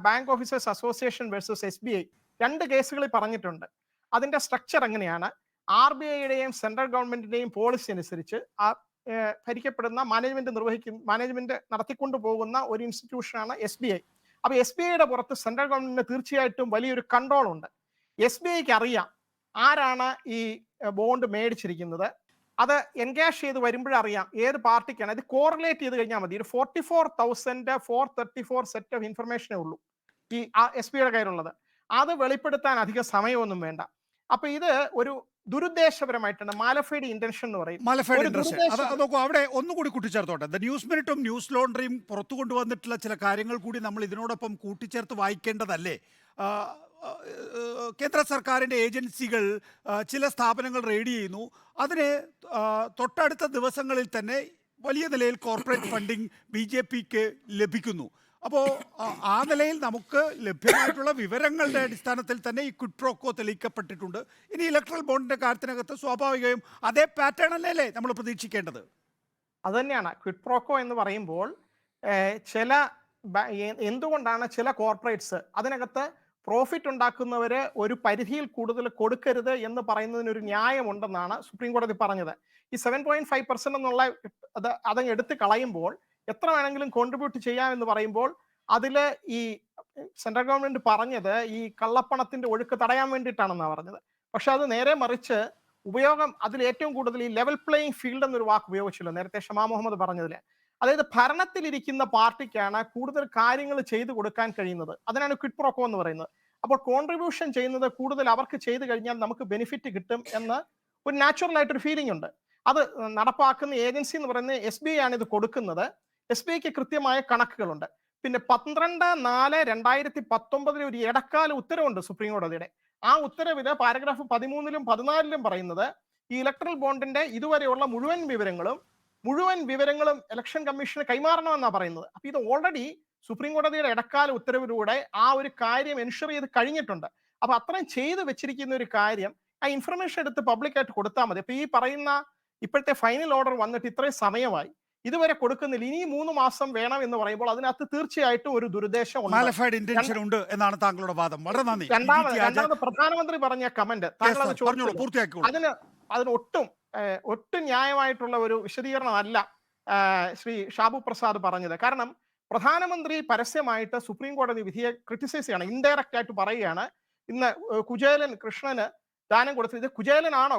bank officers association versus SBI 2 കേസുകളിൽ പറഞ്ഞിട്ടുണ്ട്. അതിന്റെ സ്ട്രക്ചർ എങ്ങനെയാണ്? RBIയുടെയും സെൻട്രൽ ഗവൺമെന്റിന്റെയും പോളിസി അനുസരിച്ച് ഭരിക്കപ്പെടുന്ന മാനേജ്മെന്റ് നടത്തിക്കൊണ്ടു പോകുന്ന ഒരു ഇൻസ്റ്റിറ്റ്യൂഷനാണ് SBI. അപ്പൊ SBIയുടെ പുറത്ത് സെൻട്രൽ ഗവൺമെന്റിന് തീർച്ചയായിട്ടും വലിയൊരു കൺട്രോൾ ഉണ്ട്. SBIക്ക് അറിയാം ആരാണ് ഈ ബോണ്ട് മേടിച്ചിരിക്കുന്നത്. അത് എൻഗാഷ് ചെയ്ത് വരുമ്പോഴറിയാം ഏത് പാർട്ടിക്കാണ്. ഇത് കോറിലേറ്റ് ചെയ്ത് കഴിഞ്ഞാൽ മതി. ഒരു 44,434 സെറ്റ് ഓഫ് ഇൻഫർമേഷനേ ഉള്ളൂ ഈ SBIയുടെ കയ്യിലുള്ളത്. അത് വെളിപ്പെടുത്താൻ അധികം സമയമൊന്നും വേണ്ട. അപ്പൊ ഇത് ഒരു ദുരുദ്ദേശപരമായിട്ടാണ് മാലഫൈഡ് ഇന്റൻഷൻ എന്ന് പറയും. നോക്കൂ, അവിടെ ഒന്നുകൂടി കൂട്ടിച്ചേർത്തോട്ടെ. ദ ന്യൂസ് മിനിറ്റും ന്യൂസ് ലോണ്ടറിയും പുറത്തു കൊണ്ടുവന്നിട്ടുള്ള ചില കാര്യങ്ങൾ കൂടി നമ്മൾ ഇതിനോടൊപ്പം കൂട്ടിച്ചേർത്ത് വായിക്കേണ്ടതല്ലേ? കേന്ദ്ര സർക്കാരിൻ്റെ ഏജൻസികൾ ചില സ്ഥാപനങ്ങൾ റെയ്ഡ് ചെയ്യുന്നു. അതിന് തൊട്ടടുത്ത ദിവസങ്ങളിൽ തന്നെ വലിയ നിലയിൽ കോർപ്പറേറ്റ് ഫണ്ടിങ് BJPക്ക് ലഭിക്കുന്നു. അപ്പോൾ ആ നിലയിൽ നമുക്ക് ലഭ്യമായിട്ടുള്ള വിവരങ്ങളുടെ അടിസ്ഥാനത്തിൽ തന്നെ ഈ ക്വിഡ് പ്രോക്കോ തെളിയിക്കപ്പെട്ടിട്ടുണ്ട്. ഇനി ഇലക്ട്രൽ ബോണ്ടിന്റെ കാര്യത്തിനകത്ത് സ്വാഭാവികമായും അതേ പാറ്റേൺ അല്ലേ നമ്മൾ പ്രതീക്ഷിക്കേണ്ടത്? അത് തന്നെയാണ് ക്വിഡ് പ്രോക്കോ എന്ന് പറയുമ്പോൾ. എന്തുകൊണ്ടാണ് ചില കോർപ്പറേറ്റ്സ് അതിനകത്ത് പ്രോഫിറ്റ് ഉണ്ടാക്കുന്നവര് ഒരു പരിധിയിൽ കൂടുതൽ കൊടുക്കരുത് എന്ന് പറയുന്നതിനൊരു ന്യായമുണ്ടെന്നാണ് സുപ്രീം കോടതി പറഞ്ഞത്. ഈ 7.5% എന്നുള്ള അതങ്ങ് എടുത്ത് കളയുമ്പോൾ എത്ര വേണമെങ്കിലും കോൺട്രിബ്യൂട്ട് ചെയ്യാമെന്ന് പറയുമ്പോൾ അതിൽ ഈ സെൻട്രൽ ഗവൺമെന്റ് പറഞ്ഞത് ഈ കള്ളപ്പണത്തിന്റെ ഒഴുക്ക് തടയാൻ വേണ്ടിയിട്ടാണെന്നാണ് പറഞ്ഞത്. പക്ഷെ അത് നേരെ മറിച്ച് ഉപയോഗം അതിൽ ഏറ്റവും കൂടുതൽ ഈ ലെവൽ പ്ലേയിങ് ഫീൽഡ് എന്നൊരു വാക്ക് ഉപയോഗിച്ചല്ലോ നേരത്തെ ഷമാ മുഹമ്മദ് പറഞ്ഞതിൽ. അതായത് ഭരണത്തിലിരിക്കുന്ന പാർട്ടിക്കാണ് കൂടുതൽ കാര്യങ്ങൾ ചെയ്തു കൊടുക്കാൻ കഴിയുന്നത്. അതിനാണ് ക്വിഡ് പ്രോക്കോ എന്ന് പറയുന്നത്. അപ്പോൾ കോൺട്രിബ്യൂഷൻ ചെയ്യുന്നത് കൂടുതൽ അവർക്ക് ചെയ്തു കഴിഞ്ഞാൽ നമുക്ക് ബെനിഫിറ്റ് കിട്ടും എന്ന് ഒരു നാച്ചുറൽ ആയിട്ടൊരു ഫീലിംഗ് ഉണ്ട്. അത് നടപ്പാക്കുന്ന ഏജൻസി എന്ന് പറയുന്നത് SBI ആണ് ഇത് കൊടുക്കുന്നത്. SBIക്ക് കൃത്യമായ കണക്കുകളുണ്ട്. പിന്നെ 12/4/2019 ഒരു ഇടക്കാല ഉത്തരവുണ്ട് സുപ്രീം കോടതിയുടെ. ആ ഉത്തരവില് പാരഗ്രാഫ് 13-ലും 14-ലും പറയുന്നത് ഈ ഇലക്ട്രൽ ബോണ്ടിന്റെ ഇതുവരെയുള്ള മുഴുവൻ വിവരങ്ങളും ഇലക്ഷൻ കമ്മീഷന് കൈമാറണമെന്നാണ് പറയുന്നത്. അപ്പൊ ഇത് ഓൾറെഡി സുപ്രീം കോടതിയുടെ ഇടക്കാല ഉത്തരവിലൂടെ ആ ഒരു കാര്യം എൻഷുർ ചെയ്ത് കഴിഞ്ഞിട്ടുണ്ട്. അപ്പൊ അത്രയും ചെയ്ത് വെച്ചിരിക്കുന്ന ഒരു കാര്യം ആ ഇൻഫർമേഷൻ എടുത്ത് പബ്ലിക്കായിട്ട് കൊടുത്താൽ മതി. അപ്പൊ ഈ പറയുന്ന ഇപ്പോഴത്തെ ഫൈനൽ ഓർഡർ വന്നിട്ട് ഇത്രയും സമയമായി, ഇതുവരെ കൊടുക്കുന്നില്ല, ഇനി 3 മാസം വേണം എന്ന് പറയുമ്പോൾ അതിനകത്ത് തീർച്ചയായിട്ടും ഒരു ദുരുദ്ദേശം ഉണ്ട്. മാലിഫൈഡ് ഇന്റൻഷൻ ഉണ്ട് എന്നാണ് താങ്കളുടെ വാദം. വളരെ നന്ദി. രണ്ടാമത് പ്രധാനമന്ത്രി പറഞ്ഞ കമന്റ് താങ്കൾ അത് ചോദിച്ചു, പൂർത്തിയാക്കിയോളൂ. അതിന് ഒട്ടും ന്യായമായിട്ടുള്ള ഒരു വിശദീകരണമല്ല ശ്രീ ഷാബു പ്രസാദ് പറഞ്ഞത്. കാരണം പ്രധാനമന്ത്രി പരസ്യമായിട്ട് സുപ്രീം കോടതി വിധിയെ ക്രിട്ടിസൈസ് ചെയ്യണം, ഇൻഡയറക്റ്റ് ആയിട്ട് പറയുകയാണ് ഇന്ന് കുചേലൻ കൃഷ്ണന് ദാനം കൊടുത്തത്. ഇത്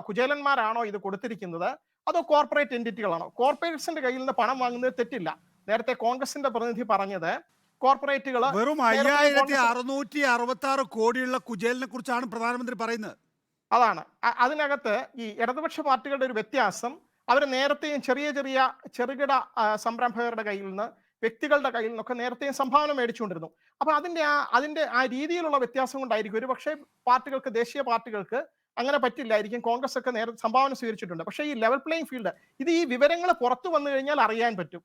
കുചേലന്മാരാണോ ഇത് കൊടുത്തിരിക്കുന്നത്, അതോ കോർപ്പറേറ്റ് എൻറ്റിറ്റികളാണോ? കോർപ്പറേറ്റ്സിന്റെ കയ്യിൽ നിന്ന് പണം വാങ്ങുന്നത് തെറ്റില്ല. നേരത്തെ കോൺഗ്രസിന്റെ പ്രതിനിധി പറഞ്ഞത് കോർപ്പറേറ്റുകൾ വെറും 5666 കോടിയുള്ള കുചേലിനെ കുറിച്ചാണ് പ്രധാനമന്ത്രി പറയുന്നത്. അതാണ് അതിനകത്ത് ഈ ഇടതുപക്ഷ പാർട്ടികളുടെ ഒരു വ്യത്യാസം. അവർ നേരത്തെയും ചെറുകിട സംരംഭകരുടെ കയ്യിൽ നിന്ന്, വ്യക്തികളുടെ കയ്യിൽ നിന്നൊക്കെ നേരത്തെയും സംഭാവന മേടിച്ചുകൊണ്ടിരുന്നു. അപ്പൊ അതിന്റെ ആ രീതിയിലുള്ള വ്യത്യാസം കൊണ്ടായിരിക്കും ഒരു പക്ഷേ പാർട്ടികൾക്ക്, ദേശീയ പാർട്ടികൾക്ക് അങ്ങനെ പറ്റില്ലായിരിക്കും. കോൺഗ്രസ് ഒക്കെ നേരത്തെ സംഭാവന സ്വീകരിച്ചിട്ടുണ്ട്. പക്ഷേ ഈ ലെവൽ പ്ലേയിങ് ഫീൽഡ്, ഇത് ഈ വിവരങ്ങൾ പുറത്തു വന്നു കഴിഞ്ഞാൽ അറിയാൻ പറ്റും.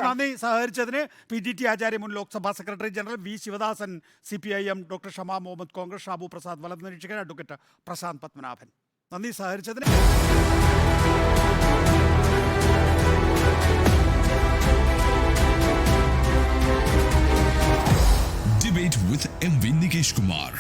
നന്ദി സഹകരിച്ചതിന് PGT ആചാര്യ, മുൻ Lok Sabha secretary general, V Sivadasan CPIM, doctor Shama Mohammed Congress, Shabu Prasad വലത് നിരീക്ഷകൻ, അഡ്വക്കേറ്റ് പ്രശാന്ത് പത്മനാഭൻ. നന്ദി സഹകരിച്ചതിന്. Debate with MV Nikesh Kumar.